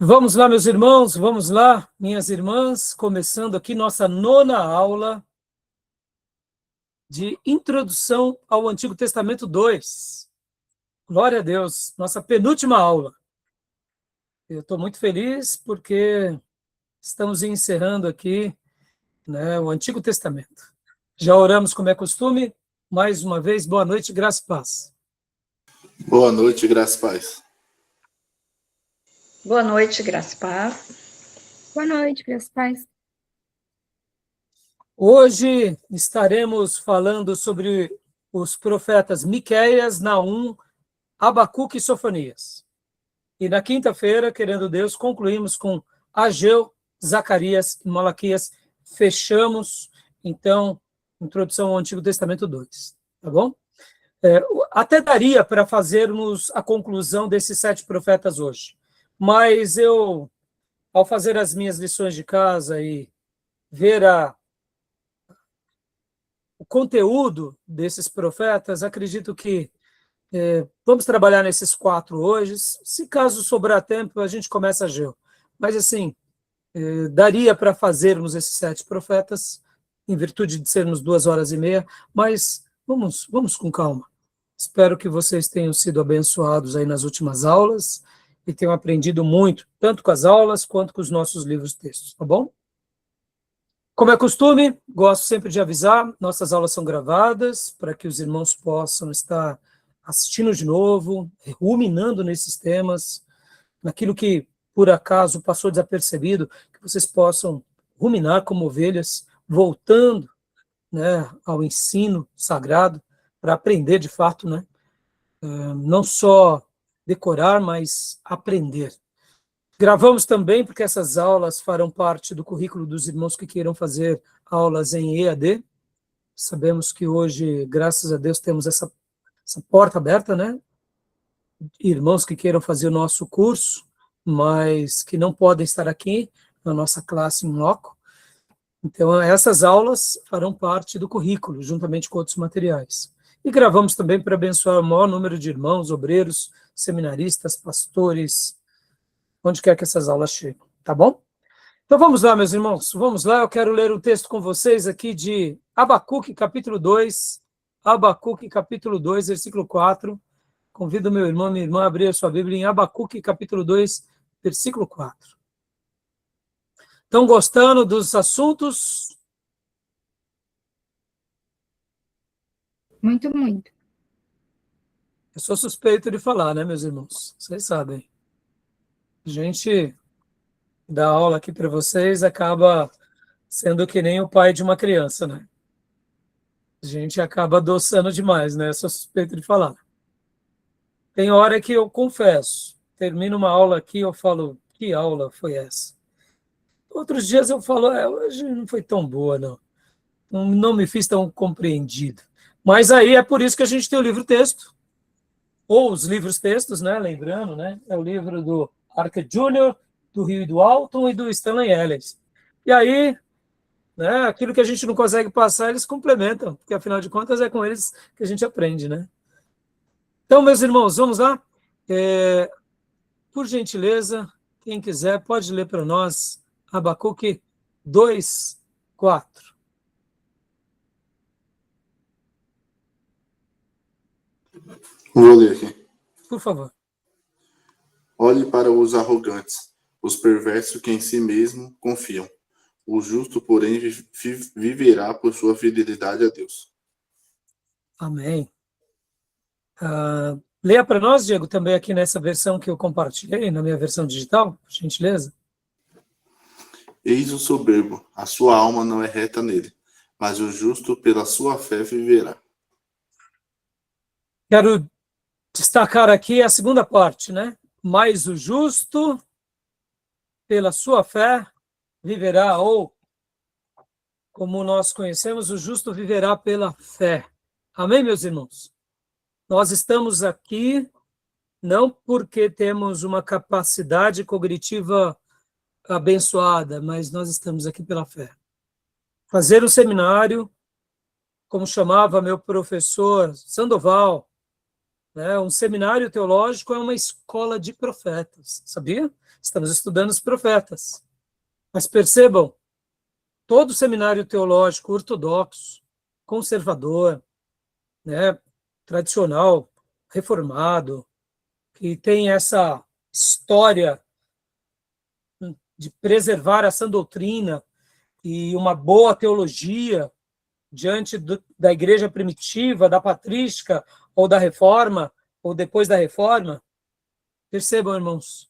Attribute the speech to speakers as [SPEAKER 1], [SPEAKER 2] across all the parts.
[SPEAKER 1] Vamos lá, meus irmãos, vamos lá, minhas irmãs, começando aqui nossa 9ª aula de Introdução ao Antigo Testamento 2. Glória a Deus, nossa penúltima aula. Eu estou muito feliz porque estamos encerrando aqui, né, o Antigo Testamento. Já oramos como é costume. Mais uma vez, boa noite, graça e paz.
[SPEAKER 2] Boa noite, graça e paz.
[SPEAKER 3] Boa noite, graça e paz.
[SPEAKER 4] Boa noite, graças a paz.
[SPEAKER 1] Hoje estaremos falando sobre os profetas Miqueias, Naum, Abacuque e Sofonias. E na quinta-feira, querendo Deus, concluímos com Ageu, Zacarias e Malaquias. Fechamos, então, Introdução ao Antigo Testamento 2. Tá bom? Até daria para fazermos a conclusão desses 7 profetas hoje. Mas eu, ao fazer as minhas lições de casa e ver o conteúdo desses profetas, acredito que vamos trabalhar nesses 4 hoje. Se caso sobrar tempo, a gente começa a Ageu. Mas, assim, daria para fazermos esses 7 profetas, em virtude de sermos 2h30, mas vamos com calma. Espero que vocês tenham sido abençoados aí nas últimas aulas e tenham aprendido muito, tanto com as aulas quanto com os nossos livros textos, tá bom? Como é costume, gosto sempre de avisar, nossas aulas são gravadas para que os irmãos possam estar assistindo de novo, ruminando nesses temas, naquilo que, por acaso, passou desapercebido, que vocês possam ruminar como ovelhas, voltando, né, ao ensino sagrado, para aprender de fato, né? Não só decorar, mas aprender. Gravamos também, porque essas aulas farão parte do currículo dos irmãos que queiram fazer aulas em EAD. Sabemos que hoje, graças a Deus, temos essa porta aberta, né? Irmãos que queiram fazer o nosso curso, mas que não podem estar aqui na nossa classe em loco. Então, essas aulas farão parte do currículo, juntamente com outros materiais. E gravamos também para abençoar o maior número de irmãos, obreiros, seminaristas, pastores, onde quer que essas aulas cheguem, tá bom? Então vamos lá, meus irmãos, vamos lá, eu quero ler um texto com vocês aqui de Abacuque, capítulo 2, Abacuque, capítulo 2, versículo 4. Convido meu irmão e minha irmã a abrir a sua Bíblia em Abacuque, capítulo 2, versículo 4. Estão gostando dos assuntos?
[SPEAKER 4] Muito, muito.
[SPEAKER 1] Eu sou suspeito de falar, né, meus irmãos? Vocês sabem. A gente dá aula aqui para vocês, acaba sendo que nem o pai de uma criança, né? A gente acaba adoçando demais, né? Eu sou suspeito de falar. Tem hora que eu confesso, termino uma aula aqui, eu falo, que aula foi essa? Outros dias eu falo, hoje não foi tão boa, não. Não me fiz tão compreendido. Mas aí é por isso que a gente tem o livro-texto, ou os livros-textos, né? Lembrando, né? É o livro do Arca Júnior, do Rio e do Alton e do Stanley Ellis. E aí, né, aquilo que a gente não consegue passar, eles complementam, porque afinal de contas é com eles que a gente aprende, né? Então, meus irmãos, vamos lá? Por gentileza, quem quiser pode ler para nós Abacuque 2, 4.
[SPEAKER 2] Vou ler aqui.
[SPEAKER 1] Por favor.
[SPEAKER 2] Olhe para os arrogantes, os perversos que em si mesmo confiam. O justo, porém, viverá por sua fidelidade a Deus.
[SPEAKER 1] Amém. Leia para nós, Diego, também aqui nessa versão que eu compartilhei, na minha versão digital, por gentileza.
[SPEAKER 2] Eis o soberbo, a sua alma não é reta nele, mas o justo pela sua fé viverá.
[SPEAKER 1] Quero destacar aqui a segunda parte, né? Mas o justo, pela sua fé, viverá, ou, como nós conhecemos, o justo viverá pela fé. Amém, meus irmãos? Nós estamos aqui não porque temos uma capacidade cognitiva abençoada, mas nós estamos aqui pela fé. Fazer um seminário, como chamava meu professor Sandoval, né? Um seminário teológico é uma escola de profetas, sabia? Estamos estudando os profetas. Mas percebam, todo seminário teológico ortodoxo, conservador, né, tradicional, reformado, que tem essa história de preservar a sã doutrina e uma boa teologia diante da igreja primitiva, da patrística, ou da reforma, ou depois da reforma, percebam, irmãos,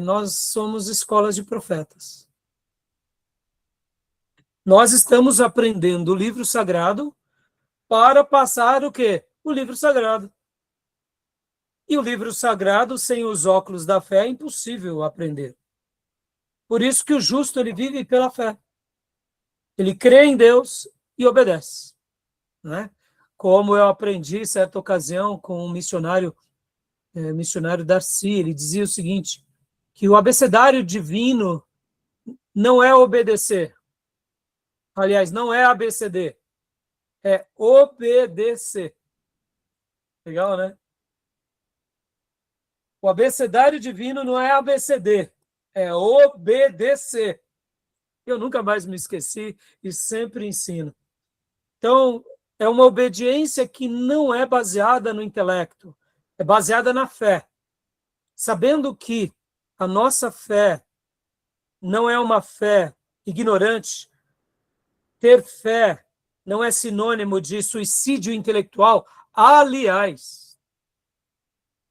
[SPEAKER 1] nós somos escolas de profetas. Nós estamos aprendendo o livro sagrado para passar o quê? O livro sagrado. E o livro sagrado, sem os óculos da fé, é impossível aprender. Por isso que o justo, ele vive pela fé. Ele crê em Deus e obedece. Né? Como eu aprendi, certa ocasião, com um missionário Darcy, ele dizia o seguinte, que o abecedário divino não é obedecer. Aliás, não é ABCD, é obedecer. Legal, né? O abecedário divino não é ABCD, é obedecer. Eu nunca mais me esqueci e sempre ensino. Então, é uma obediência que não é baseada no intelecto, é baseada na fé. Sabendo que a nossa fé não é uma fé ignorante, ter fé não é sinônimo de suicídio intelectual, aliás,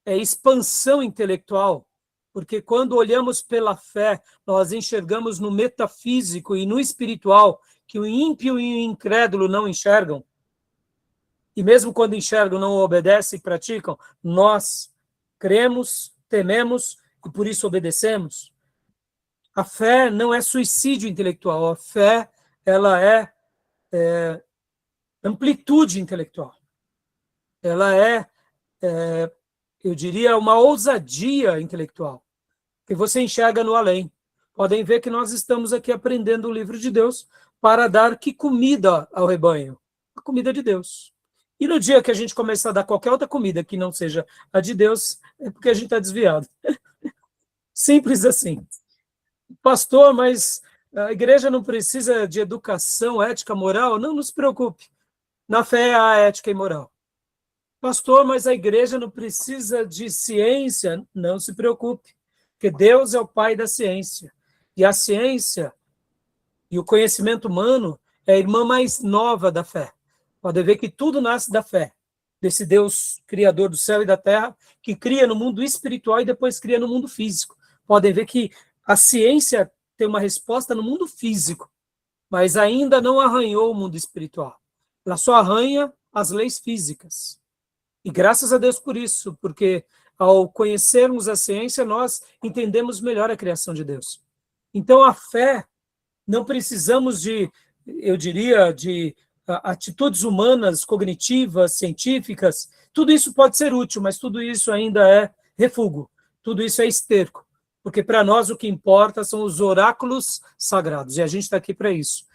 [SPEAKER 1] é expansão intelectual, porque quando olhamos pela fé, nós enxergamos no metafísico e no espiritual que o ímpio e o incrédulo não enxergam, e mesmo quando enxergam, não obedecem e praticam, nós cremos, tememos e por isso obedecemos. A fé não é suicídio intelectual, a fé ela é amplitude intelectual. Ela é, eu diria, uma ousadia intelectual, que você enxerga no além. Podem ver que nós estamos aqui aprendendo o livro de Deus para dar que comida ao rebanho? A comida de Deus. E no dia que a gente começar a dar qualquer outra comida que não seja a de Deus, é porque a gente está desviado. Simples assim. Pastor, mas a igreja não precisa de educação, ética, moral? Não nos preocupe. Na fé há ética e moral. Pastor, mas a igreja não precisa de ciência? Não se preocupe, porque Deus é o pai da ciência. E a ciência e o conhecimento humano é a irmã mais nova da fé. Pode ver que tudo nasce da fé, desse Deus criador do céu e da terra, que cria no mundo espiritual e depois cria no mundo físico. Podem ver que a ciência tem uma resposta no mundo físico, mas ainda não arranhou o mundo espiritual. Ela só arranha as leis físicas. E graças a Deus por isso, porque ao conhecermos a ciência, nós entendemos melhor a criação de Deus. Então, a fé, não precisamos de, eu diria, de atitudes humanas, cognitivas, científicas. Tudo isso pode ser útil, mas tudo isso ainda é refúgio. Tudo isso é esterco. Porque para nós o que importa são os oráculos sagrados. E a gente está aqui para isso.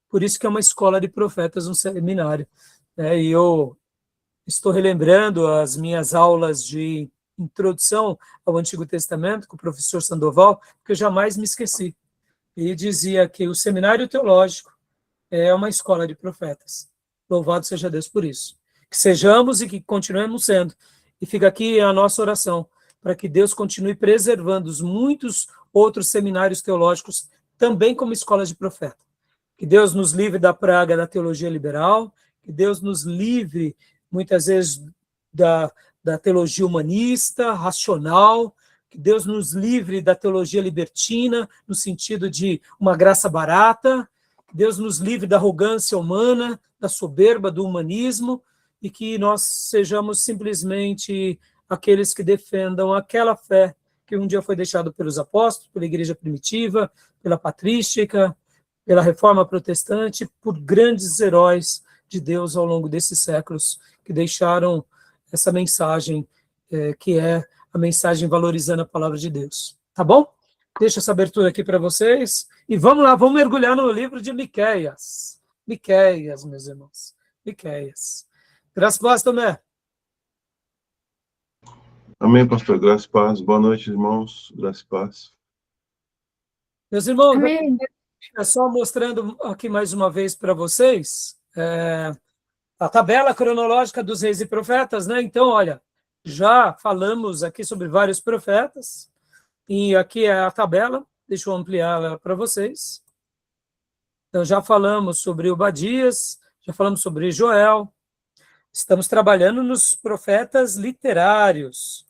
[SPEAKER 1] Por isso que é uma escola de profetas, um seminário. E eu estou relembrando as minhas aulas de introdução ao Antigo Testamento com o professor Sandoval, porque eu jamais me esqueci. E dizia que o seminário teológico é uma escola de profetas. Louvado seja Deus por isso. Que sejamos e que continuemos sendo. E fica aqui a nossa oração, para que Deus continue preservando os muitos outros seminários teológicos, também como escolas de profeta. Que Deus nos livre da praga da teologia liberal, que Deus nos livre, muitas vezes, da teologia humanista, racional, que Deus nos livre da teologia libertina, no sentido de uma graça barata, que Deus nos livre da arrogância humana, da soberba do humanismo, e que nós sejamos simplesmente aqueles que defendam aquela fé que um dia foi deixada pelos apóstolos, pela igreja primitiva, pela patrística, pela reforma protestante, por grandes heróis de Deus ao longo desses séculos, que deixaram essa mensagem, que é a mensagem valorizando a palavra de Deus. Tá bom? Deixo essa abertura aqui para vocês. E vamos lá, vamos mergulhar no livro de Miqueias. Miqueias, meus irmãos. Miqueias. Graças a Deus, Tomé.
[SPEAKER 4] Amém, pastor. Graça e paz. Boa noite, irmãos. Graça e paz.
[SPEAKER 1] Meus irmãos,
[SPEAKER 3] Amém.
[SPEAKER 1] só mostrando aqui mais uma vez para vocês a tabela cronológica dos reis e profetas, né? Então, olha, já falamos aqui sobre vários profetas, e aqui é a tabela, deixa eu ampliá-la para vocês. Então, já falamos sobre Obadias, já falamos sobre Joel, estamos trabalhando nos profetas literários,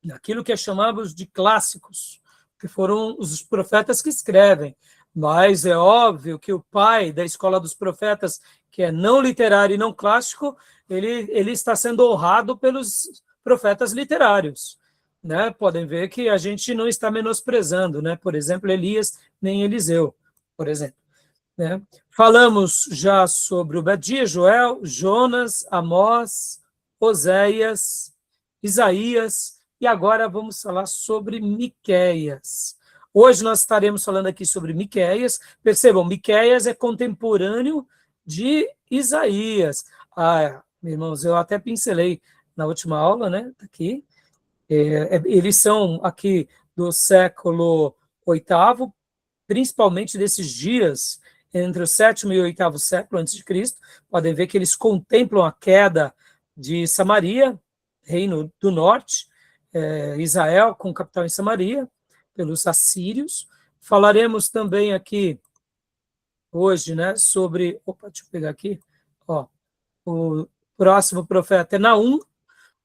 [SPEAKER 1] naquilo que chamamos de clássicos, que foram os profetas que escrevem. Mas é óbvio que o pai da escola dos profetas, que é não literário e não clássico, ele está sendo honrado pelos profetas literários, né? Podem ver que a gente não está menosprezando, né? Por exemplo, Elias nem Eliseu, por exemplo, né? Falamos já sobre Obadias, Joel, Jonas, Amós, Oséias, Isaías, e agora vamos falar sobre Miqueias. Hoje nós estaremos falando aqui sobre Miqueias. Percebam, Miqueias é contemporâneo de Isaías. Irmãos, eu até pincelei na última aula, né? Aqui. Eles são aqui do século VIII, principalmente desses dias entre o 7º e o 8º século antes de Cristo. Podem ver que eles contemplam a queda de Samaria, reino do norte, Israel com capital em Samaria, pelos assírios. Falaremos também aqui hoje, né, sobre... Opa, deixa eu pegar aqui. Ó, o próximo profeta é Naum.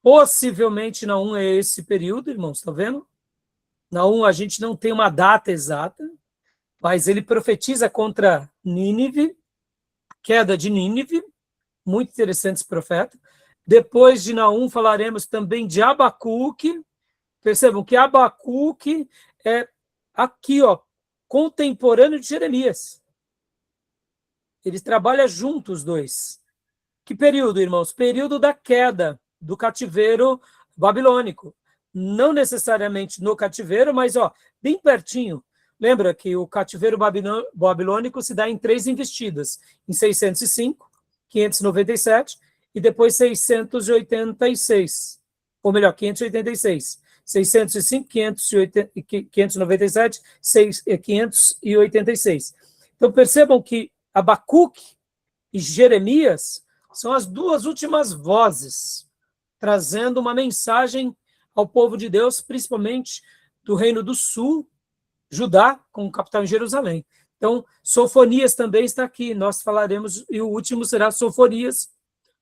[SPEAKER 1] Possivelmente Naum é esse período, irmãos, está vendo? Naum, a gente não tem uma data exata, mas ele profetiza contra Nínive, queda de Nínive, muito interessante esse profeta. Depois de Naum, falaremos também de Abacuque. Percebam que Abacuque é aqui, ó, contemporâneo de Jeremias. Eles trabalham juntos, os dois. Que período, irmãos? Período da queda do cativeiro babilônico. Não necessariamente no cativeiro, mas ó, bem pertinho. Lembra que o cativeiro babilônico se dá em 3 investidas, em 605, 597 e depois 686. Ou melhor, 586. 605, 597, 586. Então percebam que Abacuque e Jeremias são as 2 últimas vozes, trazendo uma mensagem ao povo de Deus, principalmente do Reino do Sul, Judá, com capital em Jerusalém. Então, Sofonias também está aqui, nós falaremos, e o último será Sofonias,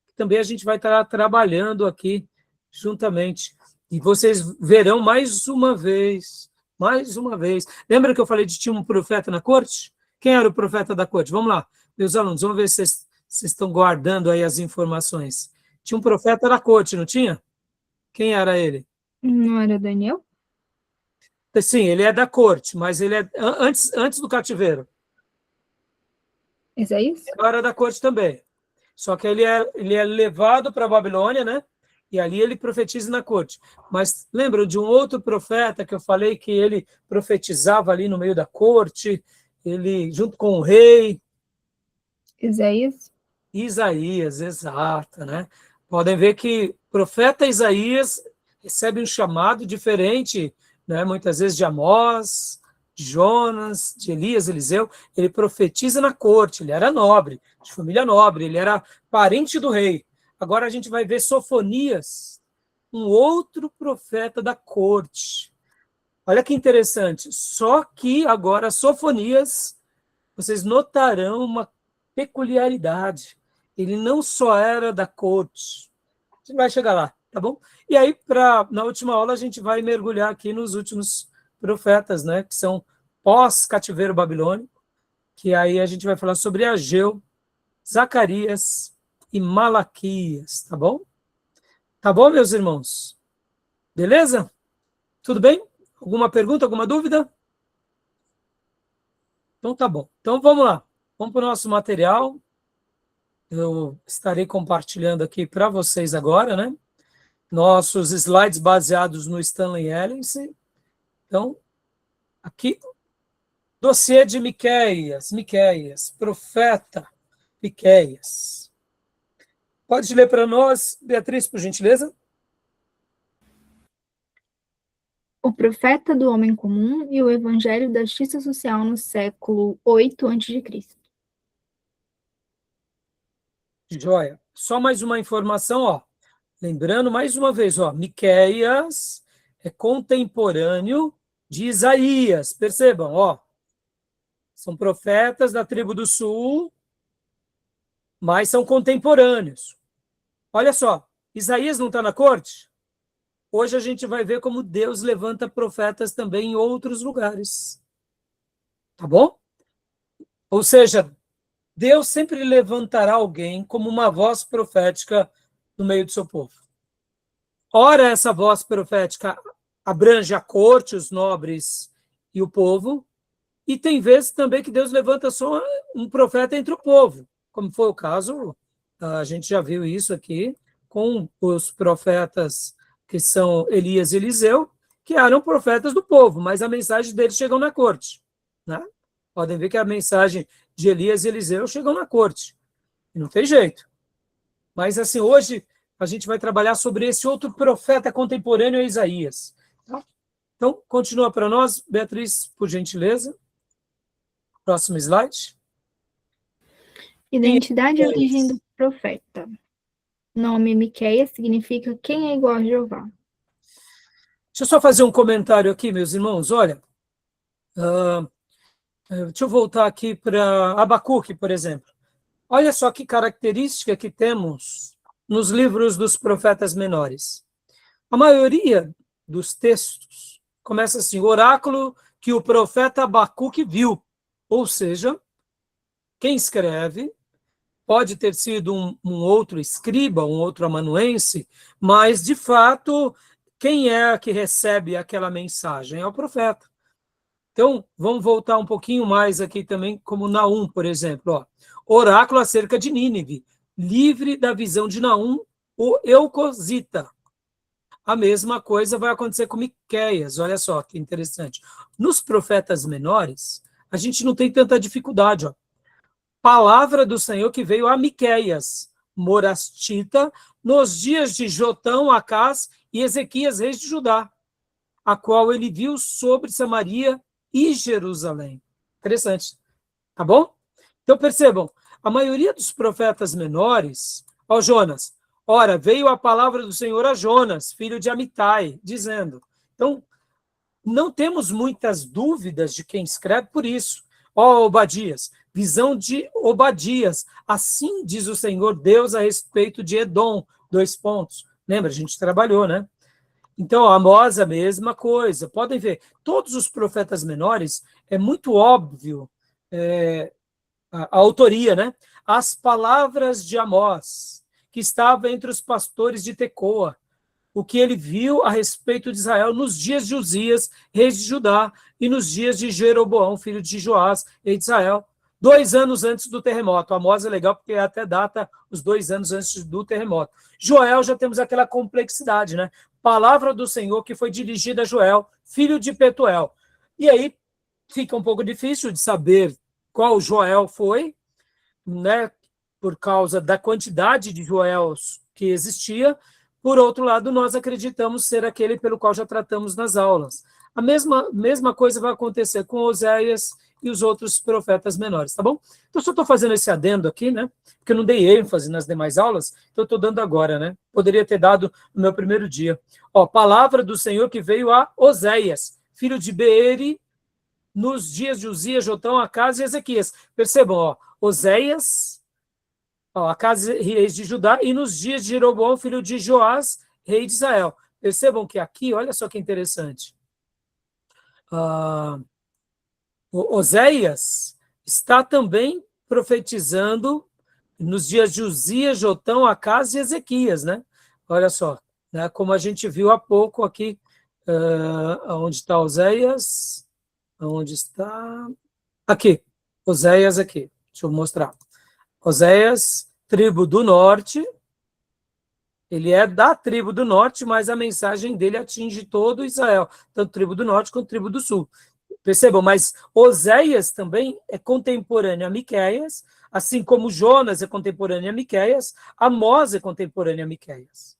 [SPEAKER 1] que também a gente vai estar trabalhando aqui juntamente. E vocês verão mais uma vez. Lembra que eu falei de tinha um profeta na corte? Quem era o profeta da corte? Vamos lá, meus alunos, vamos ver se vocês estão guardando aí as informações. Tinha um profeta da corte, não tinha? Quem era ele?
[SPEAKER 3] Não era Daniel?
[SPEAKER 1] Sim, ele é da corte, mas ele é antes do cativeiro.
[SPEAKER 3] Isaías?
[SPEAKER 1] Ele era da corte também. Só que ele é levado para a Babilônia, né? E ali ele profetiza na corte. Mas lembra de um outro profeta que eu falei que ele profetizava ali no meio da corte, ele junto com o rei?
[SPEAKER 3] Isaías?
[SPEAKER 1] Isaías, exato, né? Podem ver que o profeta Isaías recebe um chamado diferente, né? Muitas vezes de Amós, de Jonas, de Elias, Eliseu. Ele profetiza na corte, ele era nobre, de família nobre, ele era parente do rei. Agora a gente vai ver Sofonias, um outro profeta da corte. Olha que interessante, só que agora Sofonias, vocês notarão uma peculiaridade. Ele não só era da corte. A gente vai chegar lá, tá bom? E aí, na última aula, a gente vai mergulhar aqui nos últimos profetas, né? Que são pós-cativeiro babilônico, que aí a gente vai falar sobre Ageu, Zacarias e Malaquias, tá bom? Tá bom, meus irmãos? Beleza? Tudo bem? Alguma pergunta, alguma dúvida? Então tá bom. Então vamos lá. Vamos para o nosso material. Eu estarei compartilhando aqui para vocês agora, né? Nossos slides baseados no Stanley Ellis. Então, aqui, dossiê de Miqueias, profeta Miqueias. Pode ler para nós, Beatriz, por gentileza?
[SPEAKER 3] O Profeta do Homem Comum e o Evangelho da Justiça Social no século VIII a.C.
[SPEAKER 1] Joia. Só mais uma informação, ó. Lembrando mais uma vez, ó, Miqueias é contemporâneo de Isaías. Percebam, ó. São profetas da tribo do sul, mas são contemporâneos. Olha só, Isaías não está na corte? Hoje a gente vai ver como Deus levanta profetas também em outros lugares. Tá bom? Ou seja, Deus sempre levantará alguém como uma voz profética no meio do seu povo. Ora, essa voz profética abrange a corte, os nobres e o povo, e tem vezes também que Deus levanta só um profeta entre o povo, como foi o caso, a gente já viu isso aqui, com os profetas que são Elias e Eliseu, que eram profetas do povo, mas a mensagem deles chegou na corte. Né? Podem ver que a mensagem de Elias e Eliseu chegou na corte. Não tem jeito. Mas, assim, hoje a gente vai trabalhar sobre esse outro profeta contemporâneo, Isaías. Tá? Então, continua para nós, Beatriz, por gentileza. Próximo slide.
[SPEAKER 3] Identidade e origem do profeta. Nome Miqueias significa quem é igual a Jeová.
[SPEAKER 1] Deixa eu só fazer um comentário aqui, meus irmãos. Olha, deixa eu voltar aqui para Abacuque, por exemplo. Olha só que característica que temos nos livros dos profetas menores. A maioria dos textos começa assim, oráculo que o profeta Abacuque viu. Ou seja, quem escreve pode ter sido um outro escriba, um outro amanuense, mas, de fato, quem é que recebe aquela mensagem? É o profeta. Então, vamos voltar um pouquinho mais aqui também, como Naum, por exemplo. Ó. Oráculo acerca de Nínive, livre da visão de Naum, o Eucosita. A mesma coisa vai acontecer com Miqueias, olha só que interessante. Nos profetas menores, a gente não tem tanta dificuldade. Ó. Palavra do Senhor que veio a Miqueias, morastita, nos dias de Jotão, Acás e Ezequias, reis de Judá, a qual ele viu sobre Samaria e Jerusalém. Interessante. Tá bom? Então, percebam, a maioria dos profetas menores, ó Jonas, ora, veio a palavra do Senhor a Jonas, filho de Amitai, dizendo. Então, não temos muitas dúvidas de quem escreve por isso. Ó Obadias, visão de Obadias, assim diz o Senhor Deus a respeito de Edom, 2 pontos. Lembra, a gente trabalhou, né? Então, Amós, a mesma coisa. Podem ver, todos os profetas menores, é muito óbvio a autoria, né? As palavras de Amós, que estava entre os pastores de Tecoa, o que ele viu a respeito de Israel nos dias de Uzias, rei de Judá, e nos dias de Jeroboão, filho de Joás, rei de Israel, 2 anos antes do terremoto. Amós é legal porque até data os 2 anos antes do terremoto. Joel, já temos aquela complexidade, né? Palavra do Senhor que foi dirigida a Joel, filho de Petuel. E aí fica um pouco difícil de saber qual Joel foi, né? Por causa da quantidade de Joels que existia. Por outro lado, nós acreditamos ser aquele pelo qual já tratamos nas aulas. A mesma coisa vai acontecer com Oséias e os outros profetas menores, tá bom? Então, só estou fazendo esse adendo aqui, né? Porque eu não dei ênfase nas demais aulas, então estou dando agora, né? Poderia ter dado no meu primeiro dia. Ó, palavra do Senhor que veio a Oséias, filho de Beeri, nos dias de Uzias, Jotão, Acás e Ezequias. Percebam, ó, Oséias, Acás, reis de Judá, e nos dias de Jeroboão, filho de Joás, rei de Israel. Percebam que aqui, olha só que interessante. Oséias está também profetizando nos dias de Uzias, Jotão, Acás e Ezequias, né? Olha só, né? Como a gente viu há pouco aqui, onde está Oséias? Onde está? Aqui, Oséias aqui. Deixa eu mostrar. Oséias, tribo do norte. Ele é da tribo do norte, mas a mensagem dele atinge todo Israel, tanto tribo do norte quanto tribo do sul. Percebam, mas Oséias também é contemporâneo a Miqueias, assim como Jonas é contemporâneo a Miqueias, Amós é contemporâneo a Miqueias.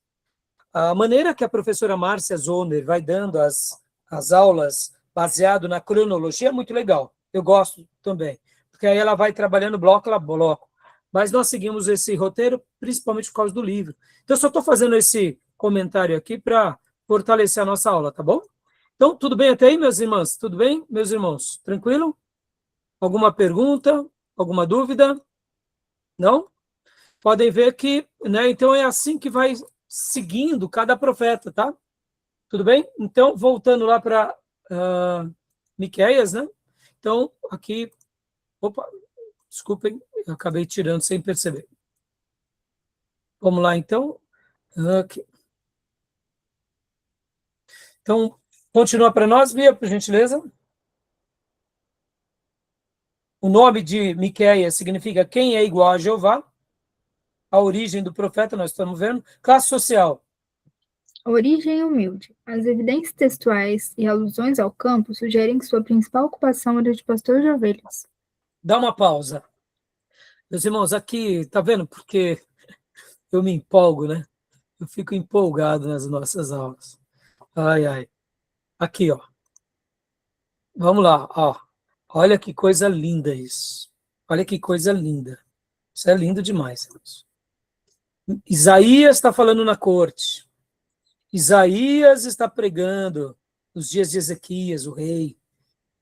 [SPEAKER 1] A maneira que a professora Márcia Zoner vai dando as as aulas baseado na cronologia é muito legal. Eu gosto também, porque aí ela vai trabalhando bloco a bloco. Mas nós seguimos esse roteiro principalmente por causa do livro. Então, eu só estou fazendo esse comentário aqui para fortalecer a nossa aula, tá bom? Então, tudo bem até aí, meus irmãos? Tudo bem, meus irmãos? Tranquilo? Alguma pergunta? Alguma dúvida? Não? Podem ver que, né? Então, é assim que vai seguindo cada profeta, tá? Tudo bem? Então, voltando lá para Miqueias, né? Então, aqui... Opa, desculpem, eu acabei tirando sem perceber. Vamos lá, então. Aqui. Então, continua para nós, Bia, por gentileza. O nome de Miqueias significa quem é igual a Jeová. A origem do profeta, nós estamos vendo. Classe social.
[SPEAKER 3] Origem humilde. As evidências textuais e alusões ao campo sugerem que sua principal ocupação era de pastor de ovelhas.
[SPEAKER 1] Dá uma pausa. Meus irmãos, aqui, tá vendo? Porque eu me empolgo, né? Eu fico empolgado nas nossas aulas. Ai, ai. Aqui, ó. Vamos lá, ó. Olha que coisa linda isso. Olha que coisa linda. Isso é lindo demais, irmãos. Isaías está falando na corte. Isaías está pregando nos dias de Ezequias, o rei.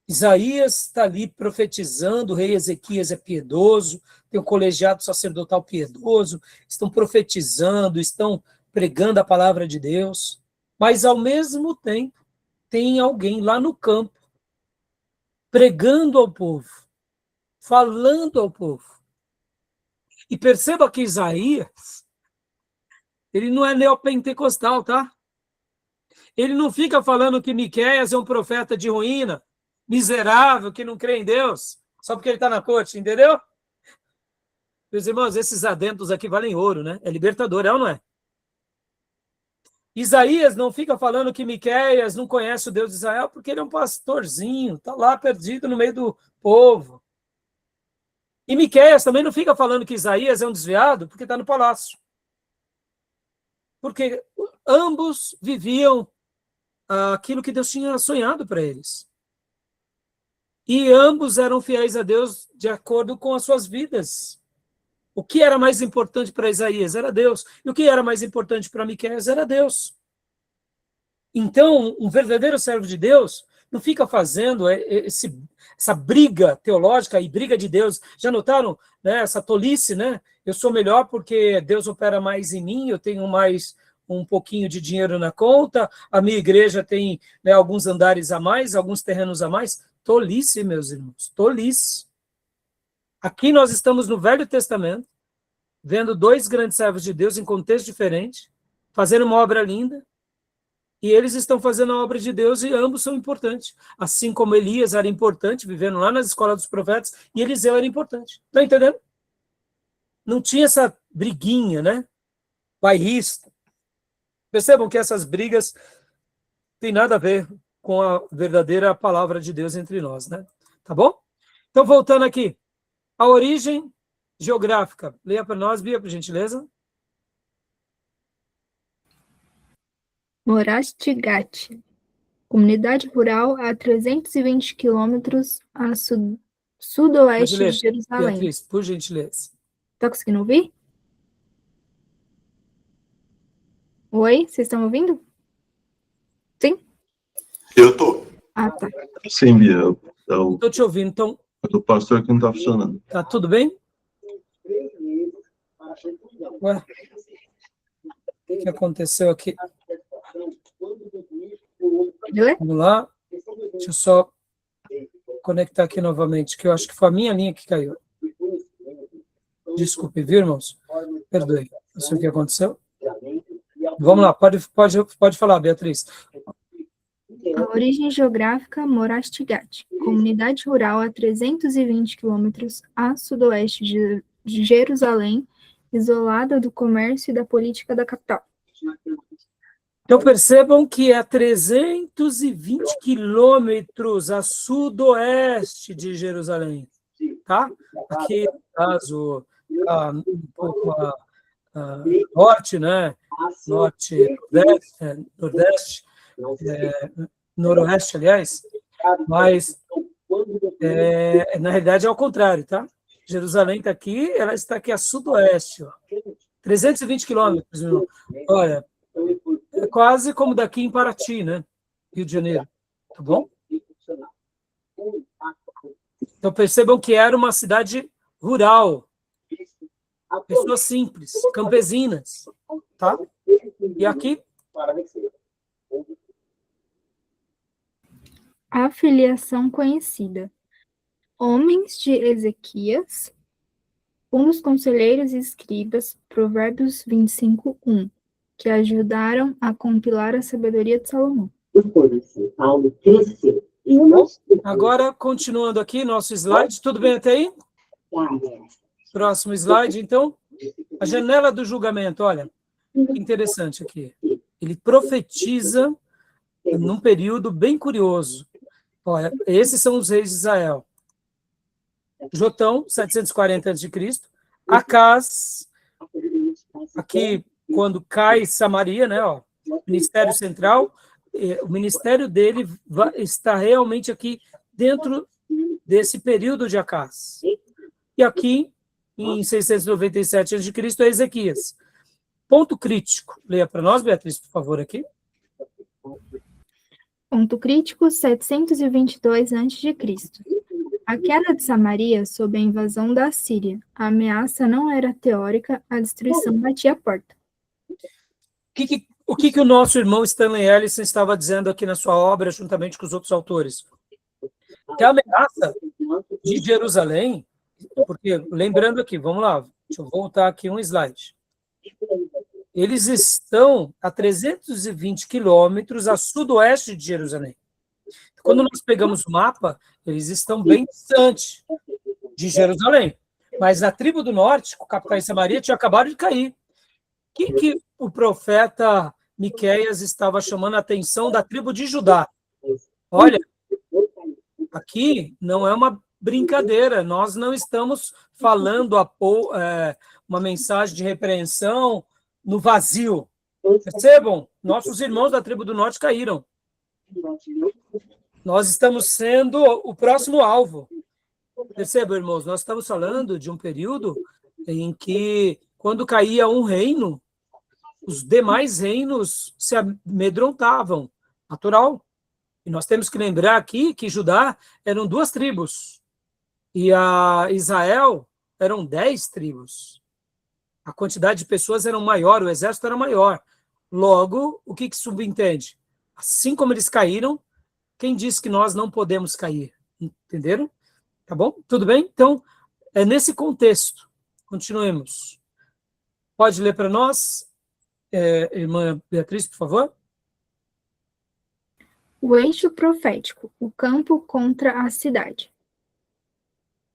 [SPEAKER 1] Isaías está ali profetizando, o rei Ezequias é piedoso, tem um colegiado sacerdotal piedoso, estão profetizando, estão pregando a palavra de Deus, mas ao mesmo tempo tem alguém lá no campo pregando ao povo, falando ao povo. E perceba que Isaías, ele não é neopentecostal, tá? Ele não fica falando que Miqueias é um profeta de ruína, miserável, que não crê em Deus, só porque ele está na corte, entendeu? Meus irmãos, esses adentos aqui valem ouro, né? É libertador, é ou não é? Isaías não fica falando que Miqueias não conhece o Deus de Israel porque ele é um pastorzinho, está lá perdido no meio do povo. E Miqueias também não fica falando que Isaías é um desviado porque está no palácio. Porque ambos viviam aquilo que Deus tinha sonhado para eles. E ambos eram fiéis a Deus de acordo com as suas vidas. O que era mais importante para Isaías era Deus. E o que era mais importante para Miqueias era Deus. Então, um verdadeiro servo de Deus não fica fazendo essa briga teológica e briga de Deus. Já notaram, né, essa tolice, né? Eu sou melhor porque Deus opera mais em mim, eu tenho mais um pouquinho de dinheiro na conta, a minha igreja tem, né, alguns andares a mais, alguns terrenos a mais. Tolice, meus irmãos, tolice. Aqui nós estamos no Velho Testamento, vendo dois grandes servos de Deus em contexto diferente, fazendo uma obra linda, e eles estão fazendo a obra de Deus e ambos são importantes. Assim como Elias era importante, vivendo lá nas escolas dos profetas, e Eliseu era importante. Está entendendo? Não tinha essa briguinha, né? Bairrista. Percebam que essas brigas têm nada a ver com a verdadeira palavra de Deus entre nós, né? Tá bom? Então, voltando aqui. A origem geográfica. Leia para nós, Bia, por gentileza.
[SPEAKER 3] Morastigat, comunidade rural a 320 quilômetros a sudoeste de Jerusalém.
[SPEAKER 1] Beatriz, por gentileza.
[SPEAKER 3] Tá conseguindo ouvir? Oi, vocês estão ouvindo? Sim?
[SPEAKER 2] Eu tô.
[SPEAKER 3] Ah, tá.
[SPEAKER 4] Sim, Bia.
[SPEAKER 1] Estou te ouvindo, então.
[SPEAKER 4] O pastor que não está funcionando.
[SPEAKER 1] Tá tudo bem? Ué? O que aconteceu aqui? Vamos lá. Deixa eu só conectar aqui novamente, que eu acho que foi a minha linha que caiu. Desculpe, viu, irmãos? Perdoe. Não sei o que aconteceu. Vamos lá, pode falar, Beatriz.
[SPEAKER 3] A origem geográfica, Morastigat, comunidade rural a 320 quilômetros a sudoeste de Jerusalém, isolada do comércio e da política da capital.
[SPEAKER 1] Então, percebam que é 320 quilômetros a sudoeste de Jerusalém, tá? Aqui, no caso, um pouco a norte, né? Norte, nordeste, noroeste, aliás, mas na realidade é ao contrário, tá? Jerusalém está aqui, ela está aqui a sudoeste, ó. 320 quilômetros, meu irmão. Olha, é quase como daqui em Paraty, né? Rio de Janeiro, tá bom? Então percebam que era uma cidade rural, pessoas simples, campesinas, tá? E aqui
[SPEAKER 3] A filiação conhecida. Homens de Ezequias, um dos conselheiros e escribas, Provérbios 25:1, que ajudaram a compilar a sabedoria de Salomão.
[SPEAKER 1] Agora, continuando aqui, nosso slide, tudo bem até aí? Próximo slide, então. A janela do julgamento, olha, que interessante aqui. Ele profetiza num período bem curioso. Olha, esses são os reis de Israel. Jotão, 740 a.C. Acaz, aqui, quando cai Samaria, né, ó, ministério central, o ministério dele está realmente aqui dentro desse período de Acaz. E aqui, em 697 a.C., é Ezequias. Ponto crítico. Leia para nós, Beatriz, por favor, aqui.
[SPEAKER 3] Ponto crítico, 722 a.C. A queda de Samaria sob a invasão da Assíria. A ameaça não era teórica, a destruição batia a porta.
[SPEAKER 1] O que o nosso irmão Stanley Ellison estava dizendo aqui na sua obra, juntamente com os outros autores? Que a ameaça de Jerusalém, porque, lembrando aqui, vamos lá, deixa eu voltar aqui um slide. Eles estão a 320 quilômetros a sudoeste de Jerusalém. Quando nós pegamos o mapa, eles estão bem distante de Jerusalém. Mas na tribo do norte, com capital em Samaria, tinha acabado de cair. Que o profeta Miqueias estava chamando a atenção da tribo de Judá? Olha, aqui não é uma brincadeira, nós não estamos falando uma mensagem de repreensão no vazio. Percebam? Nossos irmãos da tribo do norte caíram. Nós estamos sendo o próximo alvo. Percebam, irmãos? Nós estamos falando de um período em que, quando caía um reino, os demais reinos se amedrontavam. Natural. E nós temos que lembrar aqui que Judá eram 2 tribos. E a Israel eram 10 tribos. A quantidade de pessoas era maior, o exército era maior. Logo, o que subentende? Assim como eles caíram, quem disse que nós não podemos cair? Entenderam? Tá bom? Tudo bem? Então, é nesse contexto. Continuemos. Pode ler para nós, irmã Beatriz, por favor?
[SPEAKER 3] O eixo profético, o campo contra a cidade.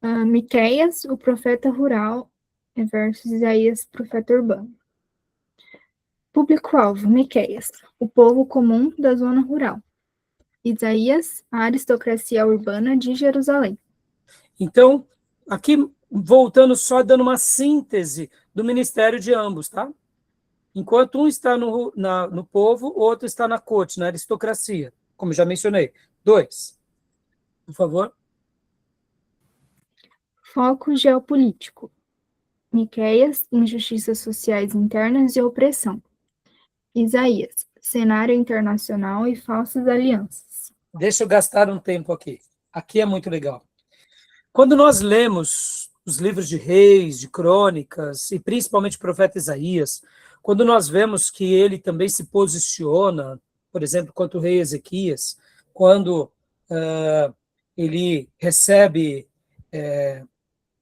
[SPEAKER 3] Miqueias, o profeta rural, versus Isaías, profeta urbano. Público-alvo, Miqueias, o povo comum da zona rural. Isaías, a aristocracia urbana de Jerusalém.
[SPEAKER 1] Então, aqui, voltando só, dando uma síntese do ministério de ambos, tá? Enquanto um está no povo, o outro está na corte, na aristocracia, como já mencionei. 2, por favor.
[SPEAKER 3] Foco geopolítico. Miqueias, injustiças sociais internas e opressão. Isaías, cenário internacional e falsas alianças.
[SPEAKER 1] Deixa eu gastar um tempo aqui. Aqui é muito legal. Quando nós lemos os livros de Reis, de Crônicas, e principalmente o profeta Isaías, quando nós vemos que ele também se posiciona, por exemplo, contra o rei Ezequias, quando ele recebe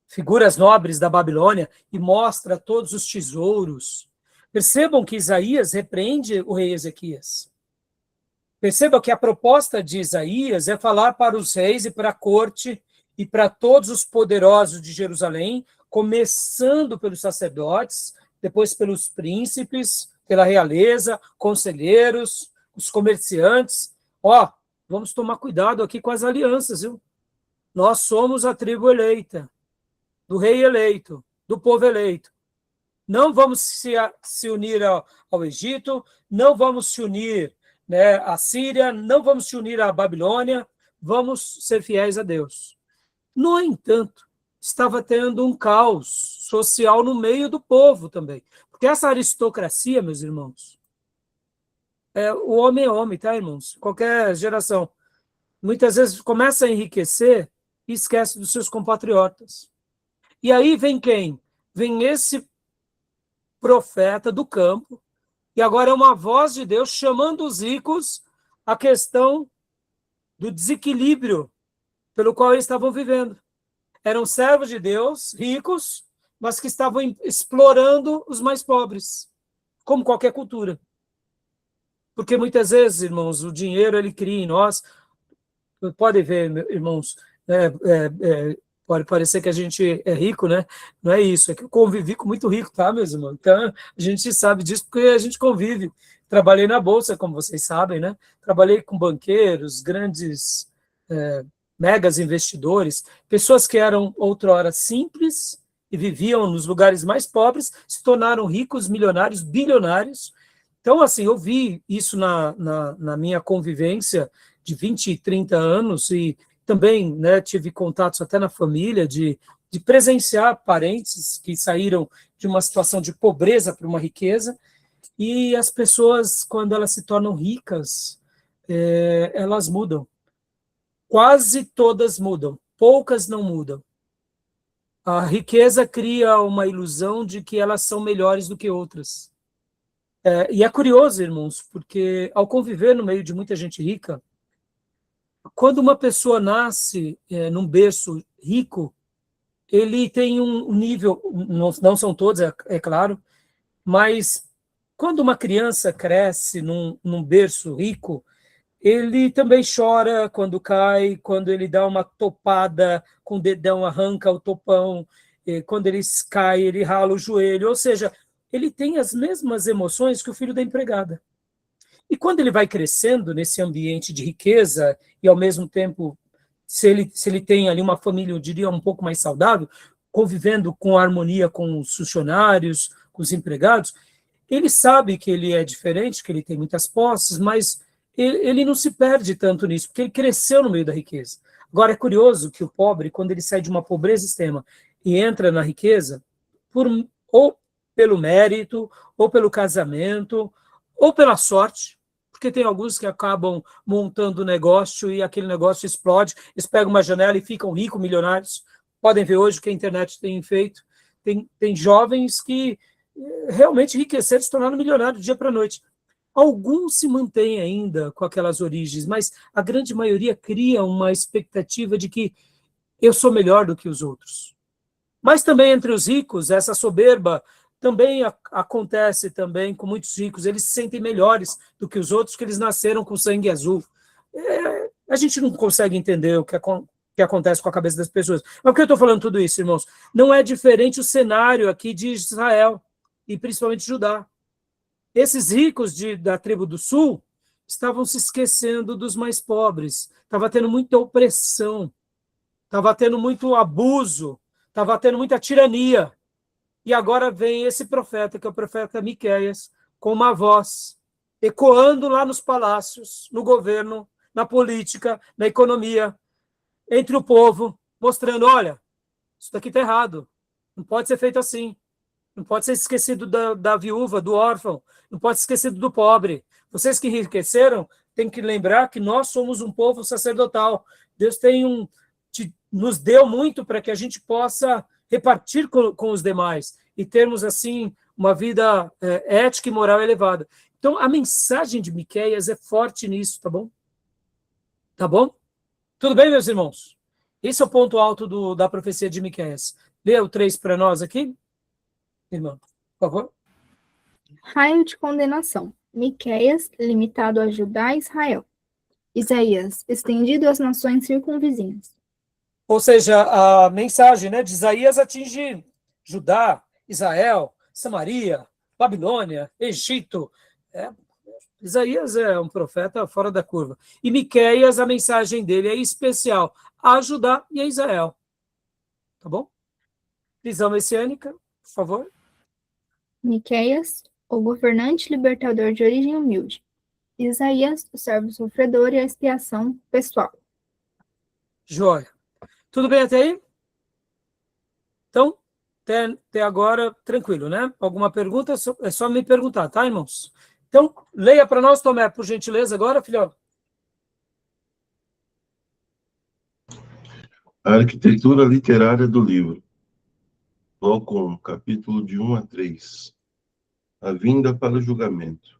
[SPEAKER 1] figuras nobres da Babilônia e mostra todos os tesouros. Percebam que Isaías repreende o rei Ezequias. Percebam que a proposta de Isaías é falar para os reis e para a corte e para todos os poderosos de Jerusalém, começando pelos sacerdotes, depois pelos príncipes, pela realeza, conselheiros, os comerciantes. Vamos tomar cuidado aqui com as alianças, viu? Nós somos a tribo eleita, do rei eleito, do povo eleito. Não vamos se unir ao Egito, não vamos se unir né, a Síria, não vamos se unir à Babilônia, vamos ser fiéis a Deus. No entanto, estava tendo um caos social no meio do povo também. Porque essa aristocracia, meus irmãos, o homem é homem, tá, irmãos? Qualquer geração. Muitas vezes começa a enriquecer e esquece dos seus compatriotas. E aí vem quem? Vem esse profeta do campo, e agora é uma voz de Deus chamando os ricos à questão do desequilíbrio pelo qual eles estavam vivendo. Eram servos de Deus, ricos, mas que estavam explorando os mais pobres, como qualquer cultura. Porque muitas vezes, irmãos, o dinheiro ele cria em nós. Pode ver, irmãos, pode parecer que a gente é rico, né? Não é isso, é que eu convivi com muito rico, tá, meus irmãos? Então, a gente sabe disso porque a gente convive. Trabalhei na Bolsa, como vocês sabem, né? Trabalhei com banqueiros, grandes megas investidores, pessoas que eram outrora simples e viviam nos lugares mais pobres, se tornaram ricos, milionários, bilionários. Então, assim, eu vi isso na minha convivência de 20 e 30 anos, e também, né, tive contatos até na família de presenciar parentes que saíram de uma situação de pobreza para uma riqueza, e as pessoas, quando elas se tornam ricas, elas mudam. Quase todas mudam, poucas não mudam. A riqueza cria uma ilusão de que elas são melhores do que outras. E é curioso, irmãos, porque ao conviver no meio de muita gente rica, quando uma pessoa nasce num berço rico, ele tem um nível, não são todos, é claro, mas quando uma criança cresce num berço rico, ele também chora quando cai, quando ele dá uma topada com o dedão, arranca o topão, quando ele cai, ele rala o joelho, ou seja, ele tem as mesmas emoções que o filho da empregada. E quando ele vai crescendo nesse ambiente de riqueza, e ao mesmo tempo, se ele tem ali uma família, eu diria, um pouco mais saudável, convivendo com harmonia com os funcionários, com os empregados, ele sabe que ele é diferente, que ele tem muitas posses, mas ele não se perde tanto nisso, porque ele cresceu no meio da riqueza. Agora, é curioso que o pobre, quando ele sai de uma pobreza extrema e entra na riqueza, ou pelo mérito, ou pelo casamento, ou pela sorte, porque tem alguns que acabam montando negócio e aquele negócio explode, eles pegam uma janela e ficam ricos, milionários. Podem ver hoje o que a internet tem feito. Tem jovens que realmente enriqueceram, se tornaram milionários do dia para a noite. Alguns se mantêm ainda com aquelas origens, mas a grande maioria cria uma expectativa de que eu sou melhor do que os outros. Mas também entre os ricos, essa soberba também acontece também com muitos ricos, eles se sentem melhores do que os outros, que eles nasceram com sangue azul. A gente não consegue entender o que acontece com a cabeça das pessoas. Mas por que eu estou falando tudo isso, irmãos? Não é diferente o cenário aqui de Israel, e principalmente Judá. Esses ricos da tribo do sul estavam se esquecendo dos mais pobres, estava tendo muita opressão, estava tendo muito abuso, estava tendo muita tirania. E agora vem esse profeta, que é o profeta Miqueias, com uma voz, ecoando lá nos palácios, no governo, na política, na economia, entre o povo, mostrando, olha, isso daqui está errado, não pode ser feito assim. Não pode ser esquecido da viúva, do órfão, não pode ser esquecido do pobre. Vocês que enriqueceram, têm que lembrar que nós somos um povo sacerdotal. Deus nos deu muito para que a gente possa repartir com os demais e termos, assim, uma vida ética e moral elevada. Então, a mensagem de Miqueias é forte nisso, tá bom? Tá bom? Tudo bem, meus irmãos? Esse é o ponto alto da profecia de Miqueias. Lê o 3 para nós aqui. Irmão, por favor.
[SPEAKER 3] Raio de condenação. Miqueias, limitado a Judá e Israel. Isaías, estendido às nações circunvizinhas.
[SPEAKER 1] Ou seja, a mensagem, né, de Isaías atinge Judá, Israel, Samaria, Babilônia, Egito. Isaías é um profeta fora da curva. E Miqueias, a mensagem dele é especial a Judá e a Israel. Tá bom? Visão messiânica, por favor.
[SPEAKER 3] Miqueias, o governante libertador de origem humilde. Isaías, o servo sofredor e a expiação pessoal.
[SPEAKER 1] Joia. Tudo bem até aí? Então, até agora, tranquilo, né? Alguma pergunta? É só me perguntar, tá, irmãos? Então, leia para nós, Tomé, por gentileza, agora, filhão.
[SPEAKER 4] A arquitetura literária do livro. Bloco 1, capítulo de 1 a 3. A vinda para o julgamento.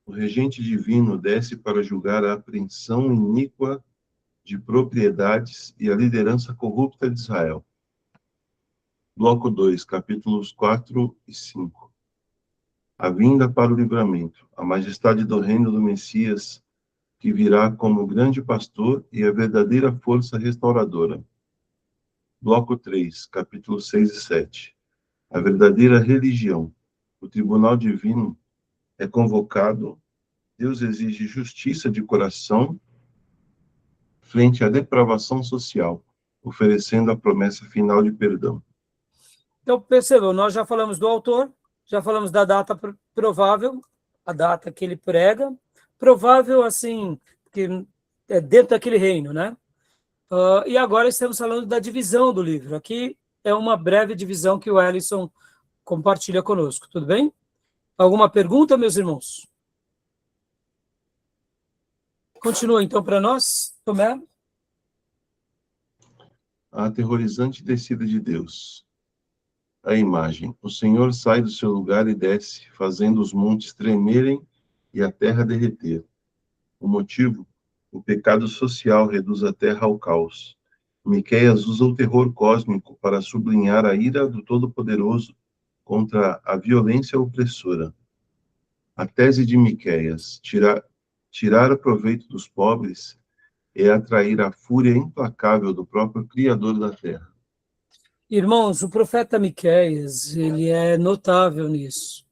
[SPEAKER 4] O regente divino desce para julgar a apreensão iníqua de propriedades e a liderança corrupta de Israel. Bloco 2, capítulos 4 e 5. A vinda para o livramento. A majestade do reino do Messias, que virá como grande pastor e a verdadeira força restauradora. Bloco 3, capítulos 6 e 7. A verdadeira religião. O tribunal divino é convocado. Deus exige justiça de coração frente à depravação social, oferecendo a promessa final de perdão.
[SPEAKER 1] Então, percebam, nós já falamos do autor, já falamos da data provável, a data que ele prega, provável, assim, que é dentro daquele reino, né? E agora estamos falando da divisão do livro. Aqui é uma breve divisão que o Ellison compartilha conosco, tudo bem? Alguma pergunta, meus irmãos? Continua, então, para nós, Tomé.
[SPEAKER 4] A aterrorizante descida de Deus. A imagem. O Senhor sai do seu lugar e desce, fazendo os montes tremerem e a terra derreter. O motivo? O pecado social reduz a terra ao caos. Miqueias usa o terror cósmico para sublinhar a ira do Todo-Poderoso contra a violência opressora. A tese de Miqueias, tirar o proveito dos pobres, é atrair a fúria implacável do próprio Criador da terra.
[SPEAKER 1] Irmãos, o profeta Miqueias, ele é notável nisso.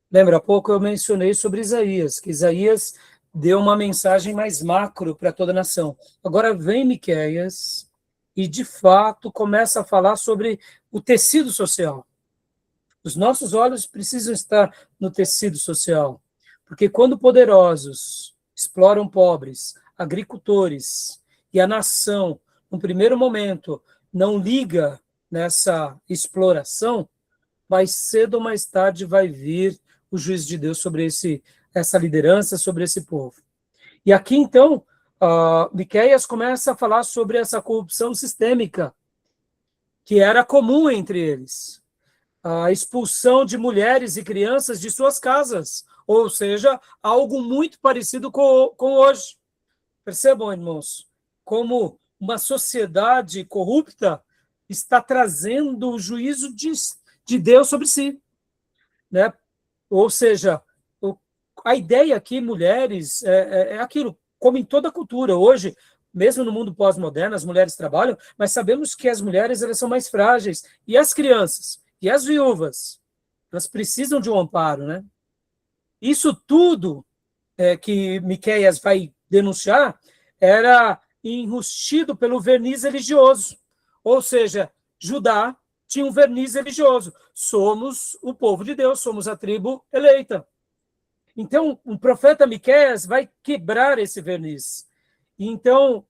[SPEAKER 1] Lembra, há pouco eu mencionei sobre Isaías, que Isaías deu uma mensagem mais macro para toda a nação. Agora vem Miqueias e, de fato, começa a falar sobre o tecido social. Os nossos olhos precisam estar no tecido social, porque quando poderosos exploram pobres, agricultores, e a nação, no primeiro momento, não liga nessa exploração, mais cedo ou mais tarde vai vir o juízo de Deus sobre essa liderança, sobre esse povo. E aqui, então, Miqueias começa a falar sobre essa corrupção sistêmica, que era comum entre eles. A expulsão de mulheres e crianças de suas casas, ou seja, algo muito parecido com hoje. Percebam, irmãos, como uma sociedade corrupta está trazendo o juízo de Deus sobre si, né? Ou seja, a ideia aqui, mulheres, é aquilo, como em toda a cultura. Hoje, mesmo no mundo pós-moderno, as mulheres trabalham, mas sabemos que as mulheres elas são mais frágeis, e as crianças, e as viúvas, elas precisam de um amparo, né? Isso tudo que Miqueias vai denunciar era enrustido pelo verniz religioso. Ou seja, Judá tinha um verniz religioso. Somos o povo de Deus, somos a tribo eleita. Então, o profeta Miqueias vai quebrar esse verniz. Então,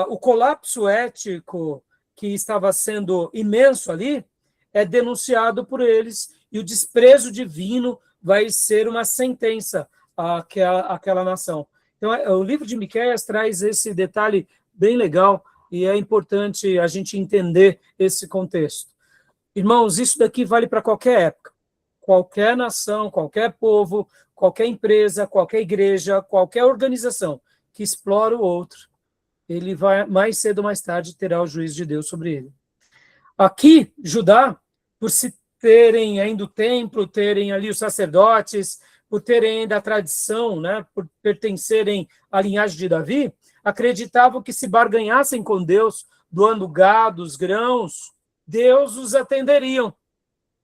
[SPEAKER 1] o colapso ético que estava sendo imenso ali é denunciado por eles, e o desprezo divino vai ser uma sentença àquela nação. Então, o livro de Miqueias traz esse detalhe bem legal, e é importante a gente entender esse contexto. Irmãos, isso daqui vale para qualquer época. Qualquer nação, qualquer povo, qualquer empresa, qualquer igreja, qualquer organização que explora o outro, ele vai, mais cedo ou mais tarde, terá o juízo de Deus sobre ele. Aqui, Judá, por se terem ainda o templo, terem ali os sacerdotes, por terem ainda a tradição, né, por pertencerem à linhagem de Davi, acreditavam que se barganhassem com Deus, doando gados, grãos, Deus os atenderiam.